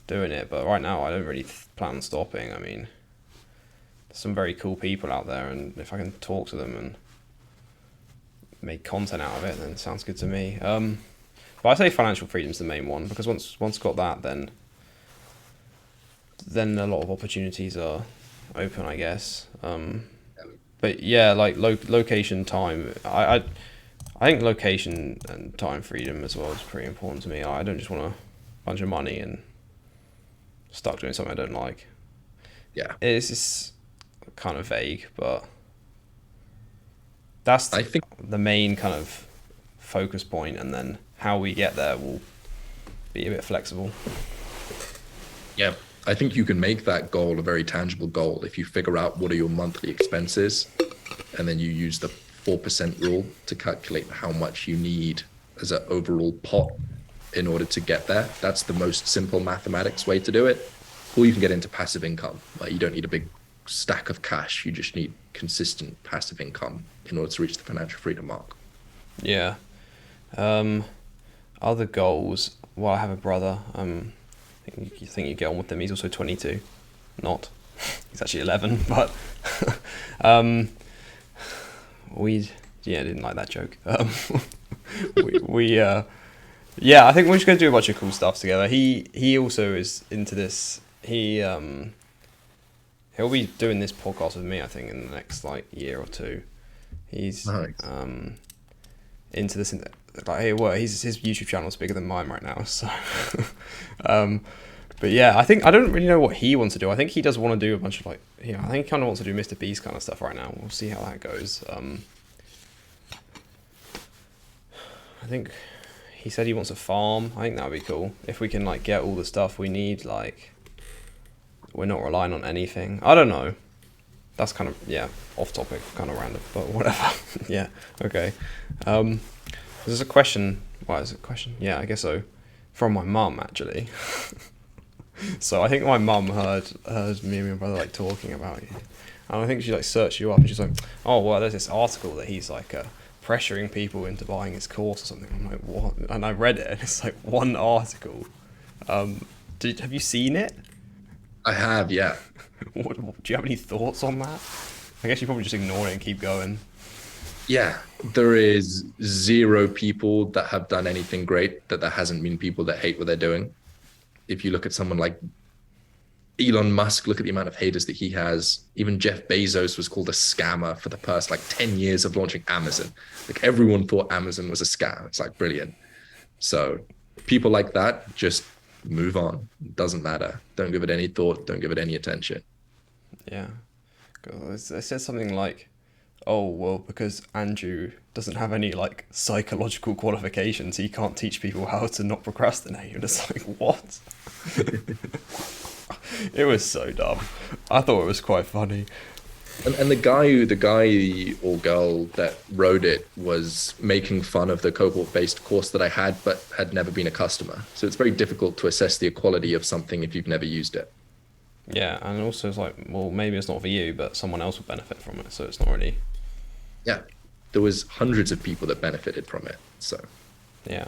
doing it. But right now, I don't really plan on stopping. I mean, there's some very cool people out there, and if I can talk to them and make content out of it, then it sounds good to me. But I say financial freedom's the main one, because once got that, then a lot of opportunities are open, I guess. But yeah, like location, time. I think location and time freedom as well is pretty important to me. I don't just want a bunch of money and stuck doing something I don't like. Yeah, it's just kind of vague, but that's I think the main kind of focus point, and then how we get there will be a bit flexible. Yeah, I think you can make that goal a very tangible goal if you figure out what are your monthly expenses, and then you use the 4% rule to calculate how much you need as an overall pot in order to get there. That's the most simple mathematics way to do it. Or you can get into passive income. Like, you don't need a big stack of cash. You just need consistent passive income in order to reach the financial freedom mark. Yeah. Other goals. Well, I have a brother. I think you get on with him. He's also 22. Not. He's actually 11, but I didn't like that joke. Yeah, I think we're just going to do a bunch of cool stuff together. He also is into this. He'll be doing this podcast with me, I think, in the next like year or two. He's nice. Into this. Like, well, his YouTube channel is bigger than mine right now. So, but yeah, I think I don't really know what he wants to do. I think he does want to do a bunch of like, I think he kind of wants to do Mr. Beast kind of stuff right now. We'll see how that goes. I think he said he wants a farm. I think that would be cool if we can like get all the stuff we need. Like, we're not relying on anything. I don't know. That's kind of, yeah, off topic, kind of random, but whatever. Yeah, okay. There's a question. What is it? Question? Yeah, I guess so. From my mum, actually. So I think my mum heard me and my brother like talking about you, and I think she like searched you up, and she's like, "Oh, well, there's this article that he's like pressuring people into buying his course or something." I'm like, "What?" And I read it, and it's like one article. Have you seen it? I have, yeah. Do you have any thoughts on that? I guess you probably just ignore it and keep going. Yeah, there is zero people that have done anything great that there hasn't been people that hate what they're doing. If you look at someone like Elon Musk, look at the amount of haters that he has. Even Jeff Bezos was called a scammer for the past like 10 years of launching Amazon. Like everyone thought Amazon was a scam. It's like brilliant. So people like that, just move on. It doesn't matter. Don't give it any thought. Don't give it any attention. Yeah. I said something like, "Oh, well, because Andrew doesn't have any like psychological qualifications, he can't teach people how to not procrastinate." And it's like, what? It was so dumb. I thought it was quite funny. And the guy or girl that wrote it was making fun of the cohort-based course that I had, but had never been a customer. So it's very difficult to assess the quality of something if you've never used it. Yeah, and also it's like, well, maybe it's not for you, but someone else will benefit from it, so it's not really... Yeah, there was hundreds of people that benefited from it, so... Yeah.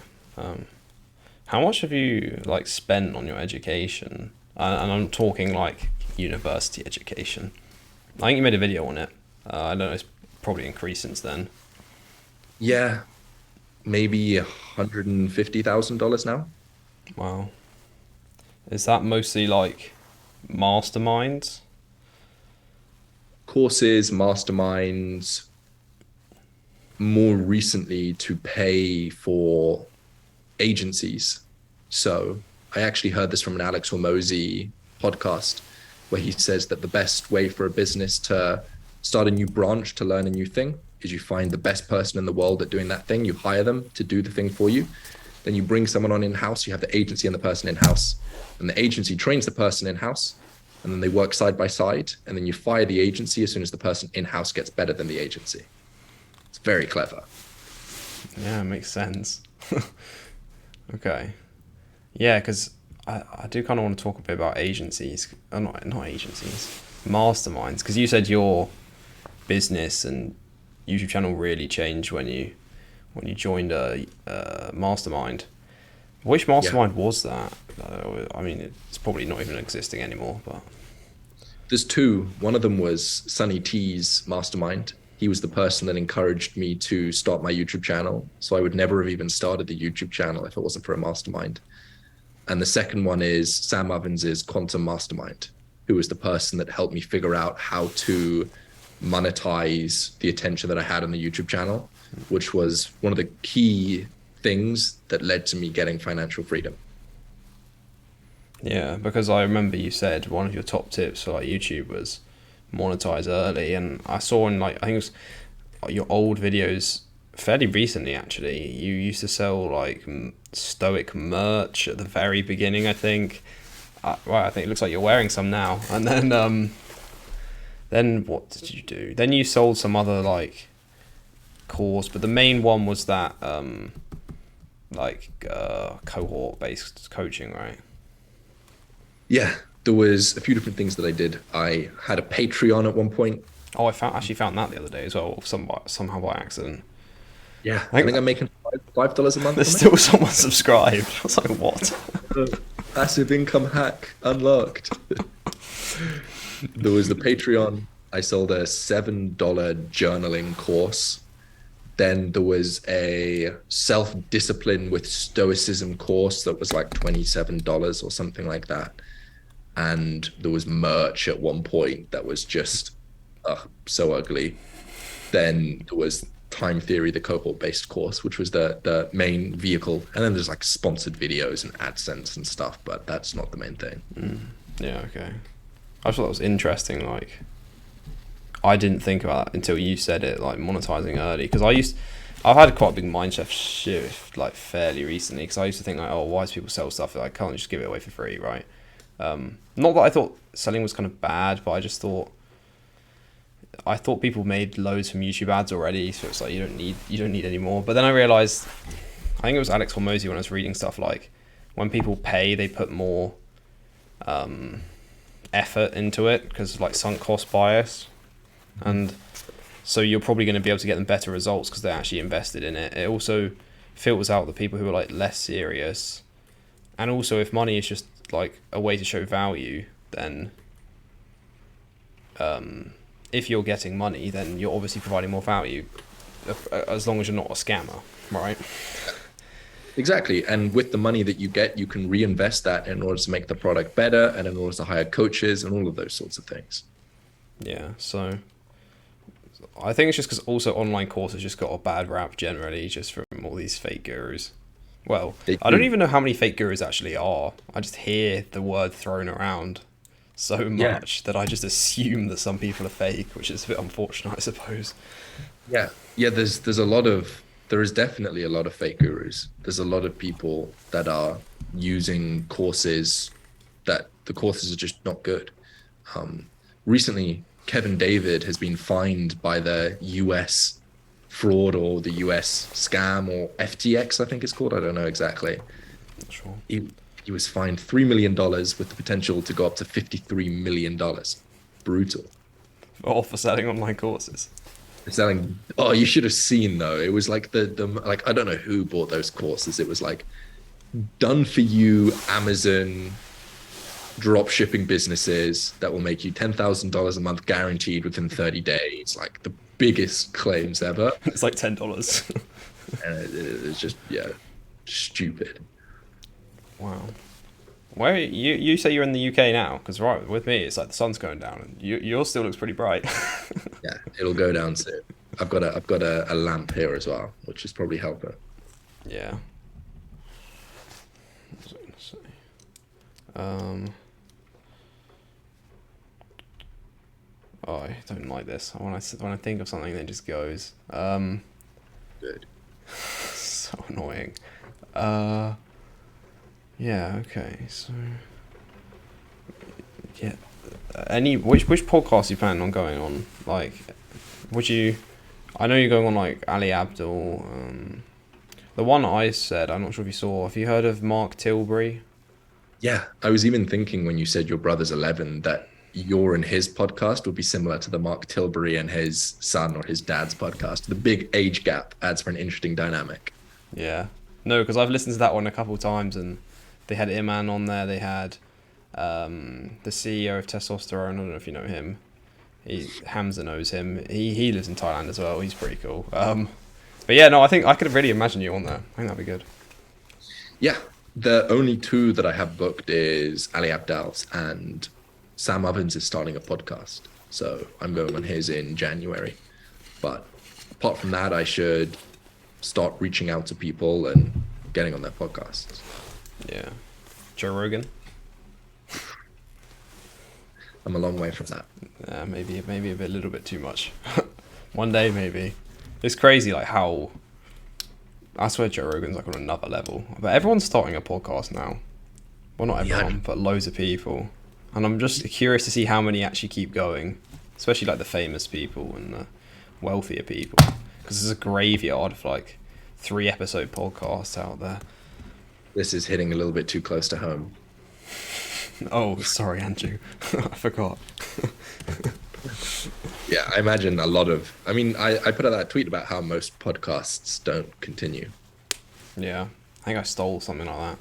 How much have you, like, spent on your education? And I'm talking, like, university education. I think you made a video on it. I don't know, it's probably increased since then. Yeah, maybe $150,000 now. Wow. Is that mostly, like, masterminds? Courses, masterminds, more recently to pay for agencies. So I actually heard this from an Alex Hormozi podcast where he says that the best way for a business to start a new branch, to learn a new thing, is you find the best person in the world at doing that thing. You hire them to do the thing for you. Then you bring someone on in-house. You have the agency and the person in-house. And the agency trains the person in-house. And then they work side by side. And then you fire the agency as soon as the person in-house gets better than the agency. It's very clever. Yeah, it makes sense. Okay. Yeah, because I do kind of want to talk a bit about agencies. Not agencies. Masterminds. Because you said your business and YouTube channel really changed when you joined a mastermind. Which mastermind was that? I mean, it's probably not even existing anymore, but... There's two. One of them was Sunny T's mastermind. He was the person that encouraged me to start my YouTube channel. So I would never have even started the YouTube channel if it wasn't for a mastermind. And the second one is Sam Ovens's Quantum Mastermind, who was the person that helped me figure out how to monetize the attention that I had on the YouTube channel, which was one of the key things that led to me getting financial freedom. Yeah, because I remember you said one of your top tips for like YouTube was monetize early, and I saw in like, I think it was your old videos fairly recently actually, you used to sell like Stoic merch at the very beginning, I think. Right, I think it looks like you're wearing some now. And then what did you do? Then you sold some other like course, but the main one was that cohort based coaching, right? Yeah, there was a few different things that I did. I had a Patreon at one point. Oh, I actually found that the other day as well, somehow by accident. Yeah, I think I'm making $5 a month. There's still someone subscribed. I was like, what? Passive income hack unlocked. There was the Patreon. I sold a $7 journaling course. Then there was a self-discipline with Stoicism course that was like $27 or something like that. And there was merch at one point that was just so ugly. Then there was Time Theory, the cohort-based course, which was the main vehicle. And then there's like sponsored videos and AdSense and stuff, but that's not the main thing. Yeah, okay. I thought that was interesting. Like, I didn't think about that until you said it, like monetizing early. Because I've had quite a big shift like fairly recently, because I used to think like, oh, why do people sell stuff that I can't just give it away for free, right? Not that I thought selling was kind of bad, but I thought people made loads from YouTube ads already, so it's like you don't need any more. But then I realized, I think it was Alex Hormozi when I was reading stuff, like when people pay, they put more effort into it because like sunk cost bias, and so you're probably going to be able to get them better results because they actually invested in it. It also filters out the people who are like less serious, and also if money is just like a way to show value, then if you're getting money, then you're obviously providing more value, as long as you're not a scammer, right? Exactly. And with the money that you get, you can reinvest that in order to make the product better and in order to hire coaches and all of those sorts of things. Yeah, so I think it's just because also online courses just got a bad rap generally, just from all these fake gurus. Well, I don't even know how many fake gurus actually are. I just hear the word thrown around so much that I just assume that some people are fake, which is a bit unfortunate, I suppose. Yeah. There is definitely a lot of fake gurus. There's a lot of people that are using courses that the courses are just not good. Recently, Kevin David has been fined by the US fraud or the US scam or FTX, I think it's called. I don't know exactly. Not sure. He was fined $3 million with the potential to go up to $53 million. Brutal. All for selling online courses. Selling. Oh, you should have seen though. It was like the like I don't know who bought those courses. It was like done for you Amazon drop shipping businesses that will make you $10,000 a month guaranteed within 30 days. Like the biggest claims ever. It's like $10. And it's just stupid. Wow. Where you say you're in the UK now? Because right with me, it's like the sun's going down, and yours still looks pretty bright. Yeah, it'll go down soon. I've got a lamp here as well, which is probably helping. Yeah. What was I gonna say? Oh, I don't like this. When I think of something, it just goes. Good. So annoying. Yeah. Okay. So. Yeah. Which podcast you planning on going on? Like, would you? I know you're going on like Ali Abdul. The one I said, I'm not sure if you saw. Have you heard of Mark Tilbury? Yeah, I was even thinking when you said your brother's 11 that your and his podcast would be similar to the Mark Tilbury and his son or his dad's podcast. The big age gap adds for an interesting dynamic. Yeah. No, because I've listened to that one a couple of times, and they had Iman on there. They had the CEO of Testosterone. I don't know if you know him. Hamza knows him. He lives in Thailand as well. He's pretty cool. But yeah, no, I think I could really imagine you on there. I think that'd be good. Yeah, the only two that I have booked is Ali Abdal's, and Sam Ovens is starting a podcast. So I'm going on his in January. But apart from that, I should start reaching out to people and getting on their podcasts. Yeah. Joe Rogan? I'm a long way from that. Maybe a little bit too much. One day, maybe. It's crazy, like how. I swear Joe Rogan's like on another level. But everyone's starting a podcast now. Well, not everyone, but loads of people. And I'm just curious to see how many actually keep going, especially like the famous people and the wealthier people, because there's a graveyard of like 3-episode podcasts out there. This is hitting a little bit too close to home. Oh, sorry, Andrew. I forgot. Yeah, I imagine a lot of. I mean, I put out that tweet about how most podcasts don't continue. Yeah, I think I stole something like that.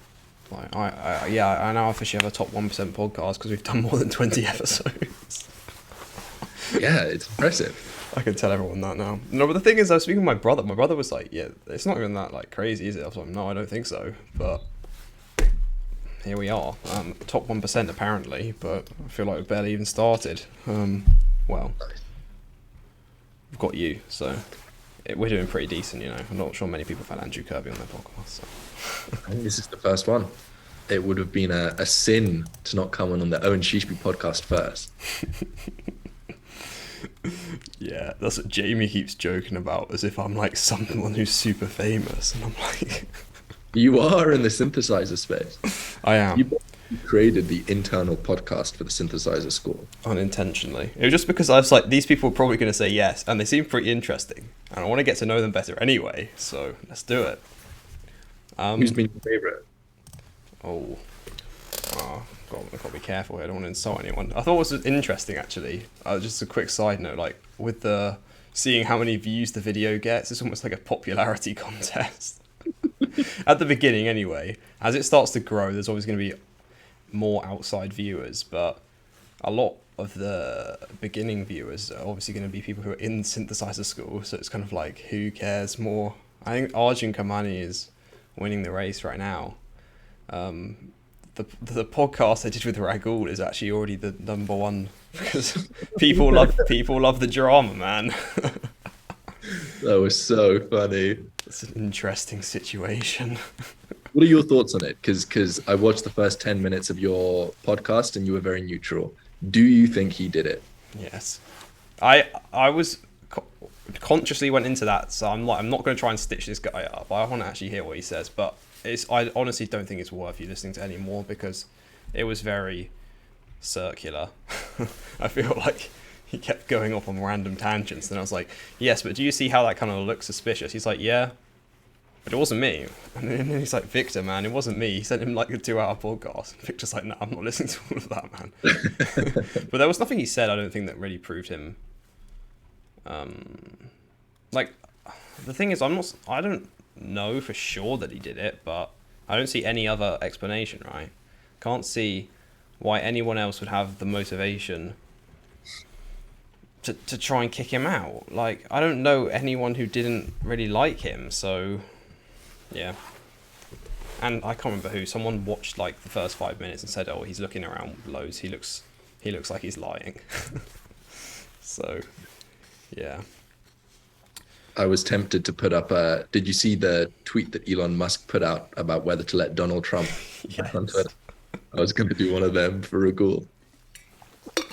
Like, I now officially have a top 1% podcast because we've done more than 20 episodes. Yeah, it's impressive. I can tell everyone that now. No, but the thing is, I was speaking to my brother. My brother was like, yeah, it's not even that like crazy, is it? I was like, no, I don't think so. But here we are. Top 1% apparently, but I feel like we've barely even started. Well, we've got you, so we're doing pretty decent, you know. I'm not sure many people have had Andrew Kirby on their podcast. So. I think this is the first one. It would have been a sin to not come on the Owen Shishby podcast first. Yeah, that's what Jamie keeps joking about, as if I'm like someone who's super famous, and I'm like, You are in the synthesizer space. I You am. created the internal podcast for the Synthesizer School. Unintentionally. It was just because I was like, these people are probably going to say yes, and they seem pretty interesting, and I want to get to know them better anyway. So let's do it. Who's been your favorite? Oh, I've got to be careful here. I don't want to insult anyone. I thought it was interesting actually. Just a quick side note, like with the seeing how many views the video gets, it's almost like a popularity contest. At the beginning, anyway. As it starts to grow, there's always going to be more outside viewers, but a lot of the beginning viewers are obviously going to be people who are in Synthesizer School, so it's kind of like, who cares more? I think Arjun Kamani is winning the race right now. The podcast I did with Ragul is actually already the number one because people love the drama, man. That was so funny. It's an interesting situation. What are your thoughts on it? Because I watched the first 10 minutes of your podcast and you were very neutral. Do you think he did it? Yes, I was consciously went into that, so I'm not going to try and stitch this guy up. I want to actually hear what he says, but I honestly don't think it's worth you listening to anymore because it was very circular. I feel like he kept going off on random tangents, and I was like, yes, but do you see how that kind of looks suspicious? He's like, yeah, but it wasn't me. And then he's like, Victor, man, it wasn't me. He sent him like a 2-hour podcast. Victor's like, no, I'm not listening to all of that, man. But there was nothing he said, I don't think, that really proved him. Like, the thing is, I don't know for sure that he did it, but I don't see any other explanation, right? Can't see why anyone else would have the motivation to try and kick him out. Like, I don't know anyone who didn't really like him, so yeah. And I can't remember who. Someone watched like the first 5 minutes and said, "Oh, he's looking around loads. He looks like he's lying." So, yeah. I was tempted to put up did you see the tweet that Elon Musk put out about whether to let Donald Trump back on Twitter? I was going to do one of them for Ragul.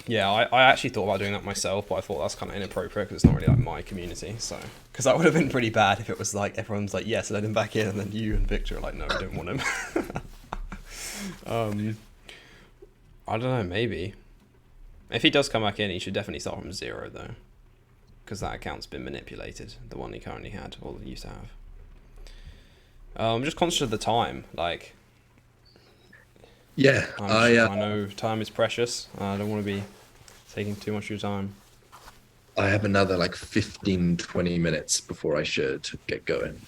Yeah, I actually thought about doing that myself, but I thought that's kind of inappropriate because it's not really like my community. So, because that would have been pretty bad if it was like everyone's like, yes, let him back in, and then you and Victor are like, no, we don't want him. I don't know, maybe. If he does come back in, he should definitely start from 0 though, because that account's been manipulated, the one he currently had, or used to have. I'm just conscious of the time, like. Yeah, I know time is precious. I don't want to be taking too much of your time. I have another like 15, 20 minutes before I should get going.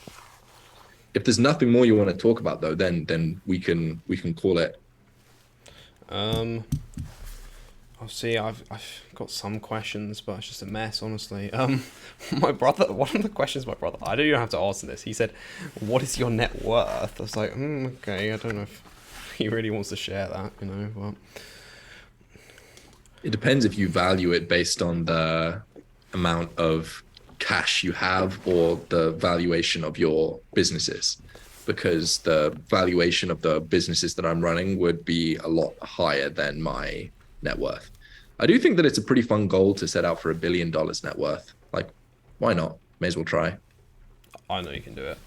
If there's nothing more you want to talk about though, then we can call it. I'll see. I've got some questions, but it's just a mess, honestly. My brother. One of the questions my brother. I don't even have to answer this. He said, "What is your net worth?" I was like, okay. I don't know if he really wants to share that, but It depends if you value it based on the amount of cash you have or the valuation of your businesses, because the valuation of the businesses that I'm running would be a lot higher than my net worth. I do think that it's a pretty fun goal to set out for $1 billion net worth. Like, why not? May as well try. I know you can do it.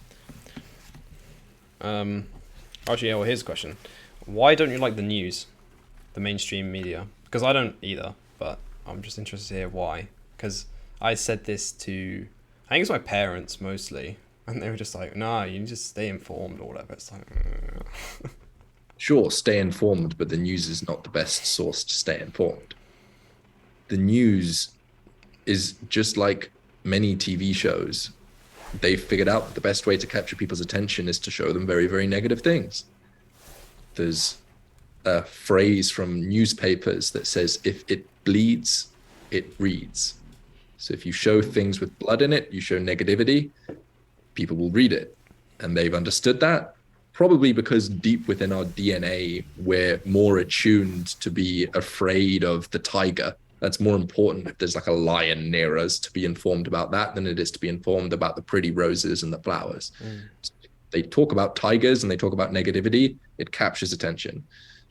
Actually, yeah, well, here's a question. Why don't you like the news, the mainstream media? Because I don't either, but I'm just interested to hear why. Because I said this to, I think it's my parents mostly, and they were just like, "Nah, you need to stay informed or whatever." It's like, Sure, stay informed, but the news is not the best source to stay informed. The news is just like many TV shows. They figured out that the best way to capture people's attention is to show them very, very negative things. There's a phrase from newspapers that says, if it bleeds, it reads. So if you show things with blood in it, you show negativity, people will read it. And they've understood that, probably because deep within our DNA, we're more attuned to be afraid of the tiger. That's more important if there's like a lion near us to be informed about that than it is to be informed about the pretty roses and the flowers. So they talk about tigers and they talk about negativity, it captures attention.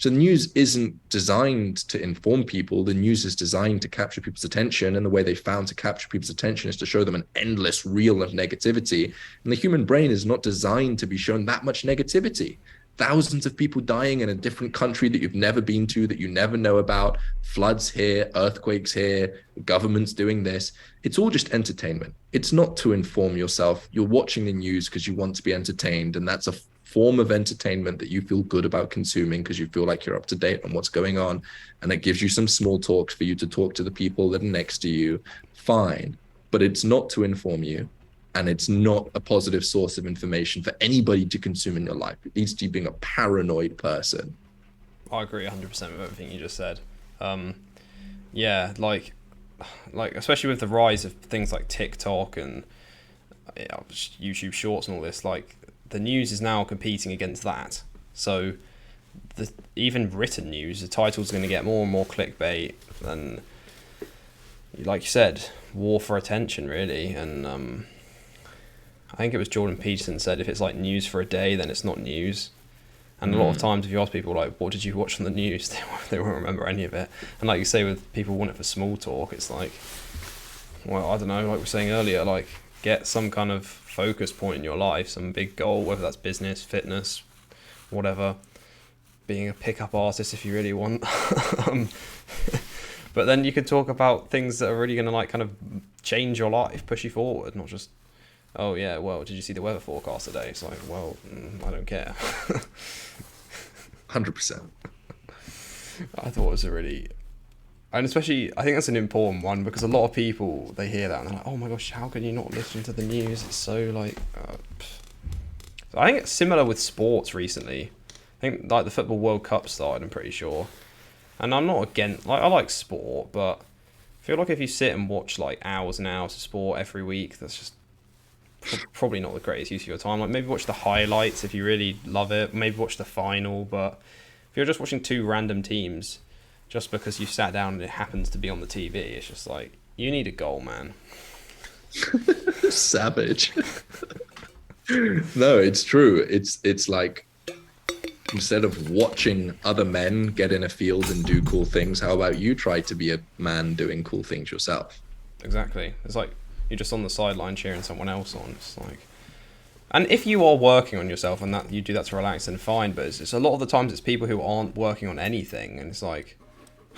So the news isn't designed to inform people. The news is designed to capture people's attention. And the way they found to capture people's attention is to show them an endless reel of negativity. And the human brain is not designed to be shown that much negativity. Thousands of people dying in a different country that you've never been to, that you never know about, floods here, earthquakes here, governments doing this. It's all just entertainment. It's not to inform yourself. You're watching the news because you want to be entertained. And that's a form of entertainment that you feel good about consuming because you feel like you're up to date on what's going on, and it gives you some small talks for you to talk to the people that are next to you. Fine, but it's not to inform you, and it's not a positive source of information for anybody to consume in your life. It leads to you being a paranoid person. I agree 100% with everything you just said. Yeah, like especially with the rise of things like TikTok and YouTube Shorts and all this, like the news is now competing against that. So even written news, the title's going to get more and more clickbait, and like you said, war for attention really. And I think it was Jordan Peterson said, if it's like news for a day, then it's not news. And a lot of times if you ask people like, what did you watch on the news, they won't remember any of it. And like you say, with people want it for small talk, it's like, well, I don't know, like we were saying earlier, like get some kind of focus point in your life, some big goal, whether that's business, fitness, whatever, being a pickup artist if you really want. But then you could talk about things that are really going to like kind of change your life, push you forward, not just, oh yeah, well, did you see the weather forecast today? It's like, well, I don't care. 100%. I thought it was a really, and especially, I think that's an important one because a lot of people, they hear that and they're like, oh my gosh, how can you not listen to the news? It's so like, So I think it's similar with sports recently. I think like the Football World Cup started, I'm pretty sure. And I'm not against, like I like sport, but I feel like if you sit and watch like hours and hours of sport every week, that's just probably not the greatest use of your time. Like maybe watch the highlights if you really love it. Maybe watch the final. But if you're just watching two random teams just because you sat down and it happens to be on the TV, it's just like, you need a goal, man. Savage. No, it's true. It's like, instead of watching other men get in a field and do cool things, how about you try to be a man doing cool things yourself? Exactly. It's like you're just on the sideline cheering someone else on. It's like, and if you are working on yourself and that you do that to relax, then fine. But it's a lot of the times it's people who aren't working on anything, and it's like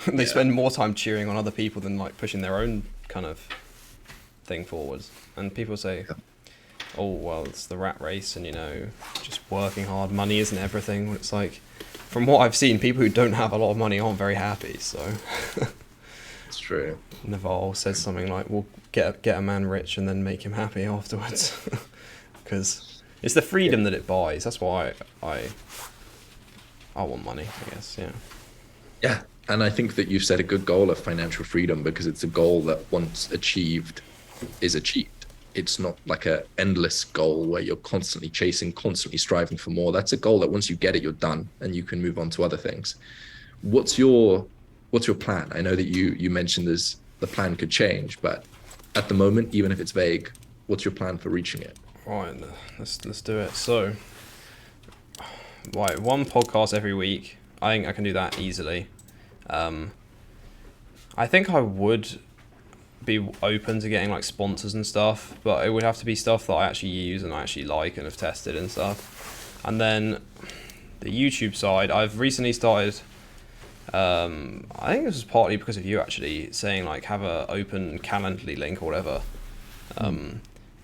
they spend more time cheering on other people than like pushing their own kind of thing forwards. And people say, oh well, it's the rat race, and you know, just working hard, money isn't everything. It's like, from what I've seen, people who don't have a lot of money aren't very happy. So it's true. Naval says something like, we'll get a man rich and then make him happy afterwards. Because it's the freedom that it buys. That's why I want money, I guess. Yeah, and I think that you've set a good goal of financial freedom, because it's a goal that once achieved is achieved. It's not like a endless goal where you're constantly chasing, constantly striving for more. That's a goal that once you get it, you're done and you can move on to other things. What's your plan? I know that you mentioned the plan could change, but at the moment, even if it's vague, what's your plan for reaching it? Right, let's do it. So, right, one podcast every week. I think I can do that easily. I think I would be open to getting like sponsors and stuff, but it would have to be stuff that I actually use and I actually like and have tested and stuff. And then the YouTube side, I've recently started, I think this was partly because of you actually saying like have a open Calendly link or whatever,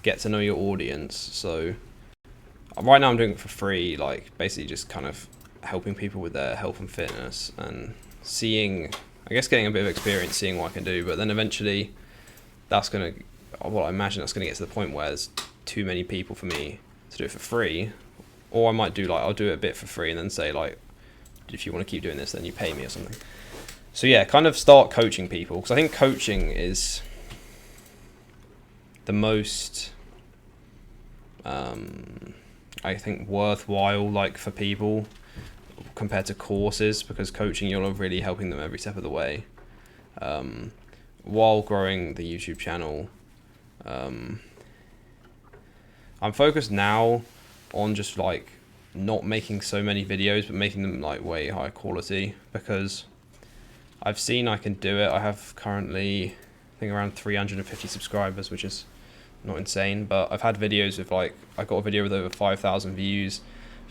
get to know your audience. So right now I'm doing it for free, like basically just kind of helping people with their health and fitness and seeing, I guess getting a bit of experience, seeing what I can do. But then eventually that's going to, well, I imagine that's going to get to the point where there's too many people for me to do it for free. Or I might do like, I'll do it a bit for free and then say like, if you want to keep doing this, then you pay me or something. So yeah, kind of start coaching people, because I think coaching is the most, I think, worthwhile like for people compared to courses, because coaching, you're really helping them every step of the way. While growing the YouTube channel, I'm focused now on just like not making so many videos, but making them like way higher quality, because I've seen I can do it. I have currently, I think, around 350 subscribers, which is not insane, but I've had videos with like, I got a video with over 5,000 views.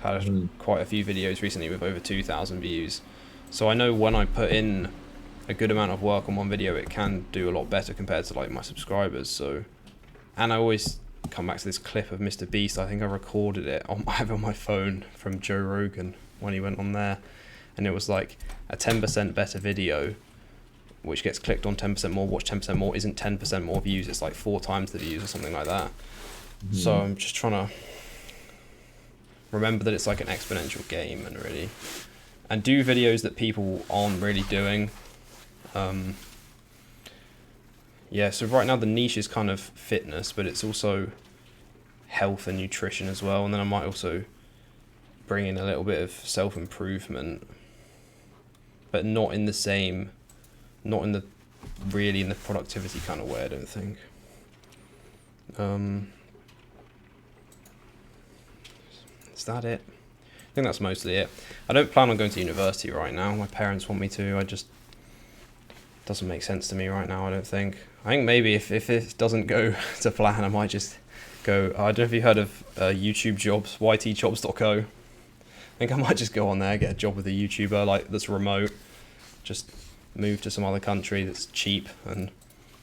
I've had quite a few videos recently with over 2,000 views. So I know when I put in a good amount of work on one video, it can do a lot better compared to like my subscribers. So, and I always come back to this clip of Mr. Beast. I think I recorded it I have it on my phone from Joe Rogan when he went on there, and it was like a 10% better video, which gets clicked on 10% more, watched 10% more, isn't 10% more views, it's like 4 times the views or something like that. So I'm just trying to remember that it's like an exponential game, and do videos that people aren't really doing. So right now the niche is kind of fitness, but it's also health and nutrition as well, and then I might also bring in a little bit of self-improvement, but not in the productivity kind of way, I don't think. Is that it? I think that's mostly it. I don't plan on going to university right now. My parents want me to. Doesn't make sense to me right now, I don't think. I think maybe if it doesn't go to plan, I might just go, I don't know if you heard of YouTube jobs, ytjobs.co. I think I might just go on there, get a job with a YouTuber like that's remote, just move to some other country that's cheap and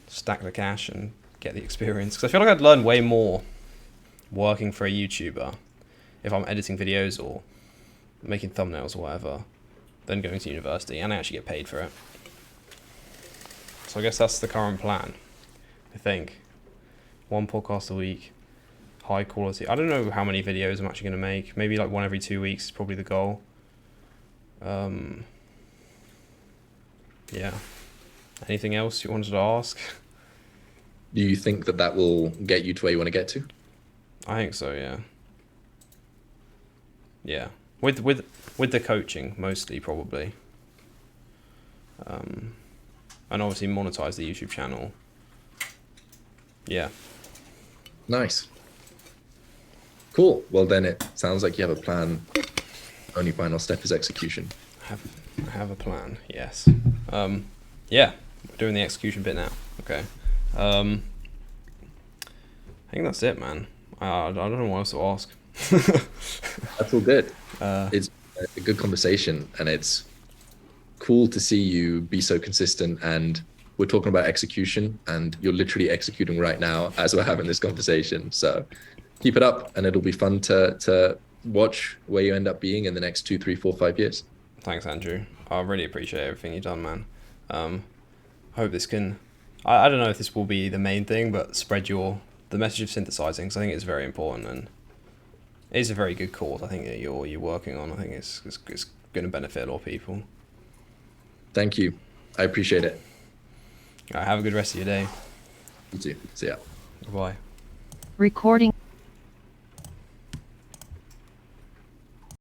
stack the cash and get the experience. Because I feel like I'd learn way more working for a YouTuber if I'm editing videos or making thumbnails or whatever than going to university, and I actually get paid for it. So I guess that's the current plan, I think. 1 podcast a week, high quality. I don't know how many videos I'm actually going to make. Maybe like 1 every 2 weeks is probably the goal. Yeah. Anything else you wanted to ask? Do you think that will get you to where you want to get to? I think so, yeah. Yeah. With the coaching, mostly, probably. And obviously monetize the YouTube channel. Yeah. Nice. Cool. Well, then it sounds like you have a plan. Only final step is execution. I have a plan, yes. Yeah, we're doing the execution bit now. Okay. I think that's it, man. I don't know what else to ask. That's all good. It's a good conversation, and it's cool to see you be so consistent. And we're talking about execution, and you're literally executing right now as we're having this conversation. So keep it up, and it'll be fun to watch where you end up being in the next 2, 3, 4, 5 years. Thanks, Andrew. I really appreciate everything you've done, man. Hope this can, I don't know if this will be the main thing, but spread the message of synthesizing, because I think it's very important, and it is a very good cause. I think that you're working on. I think it's going to benefit a lot of people. Thank you. I appreciate it. All right, have a good rest of your day. You too. See ya. Bye. Recording.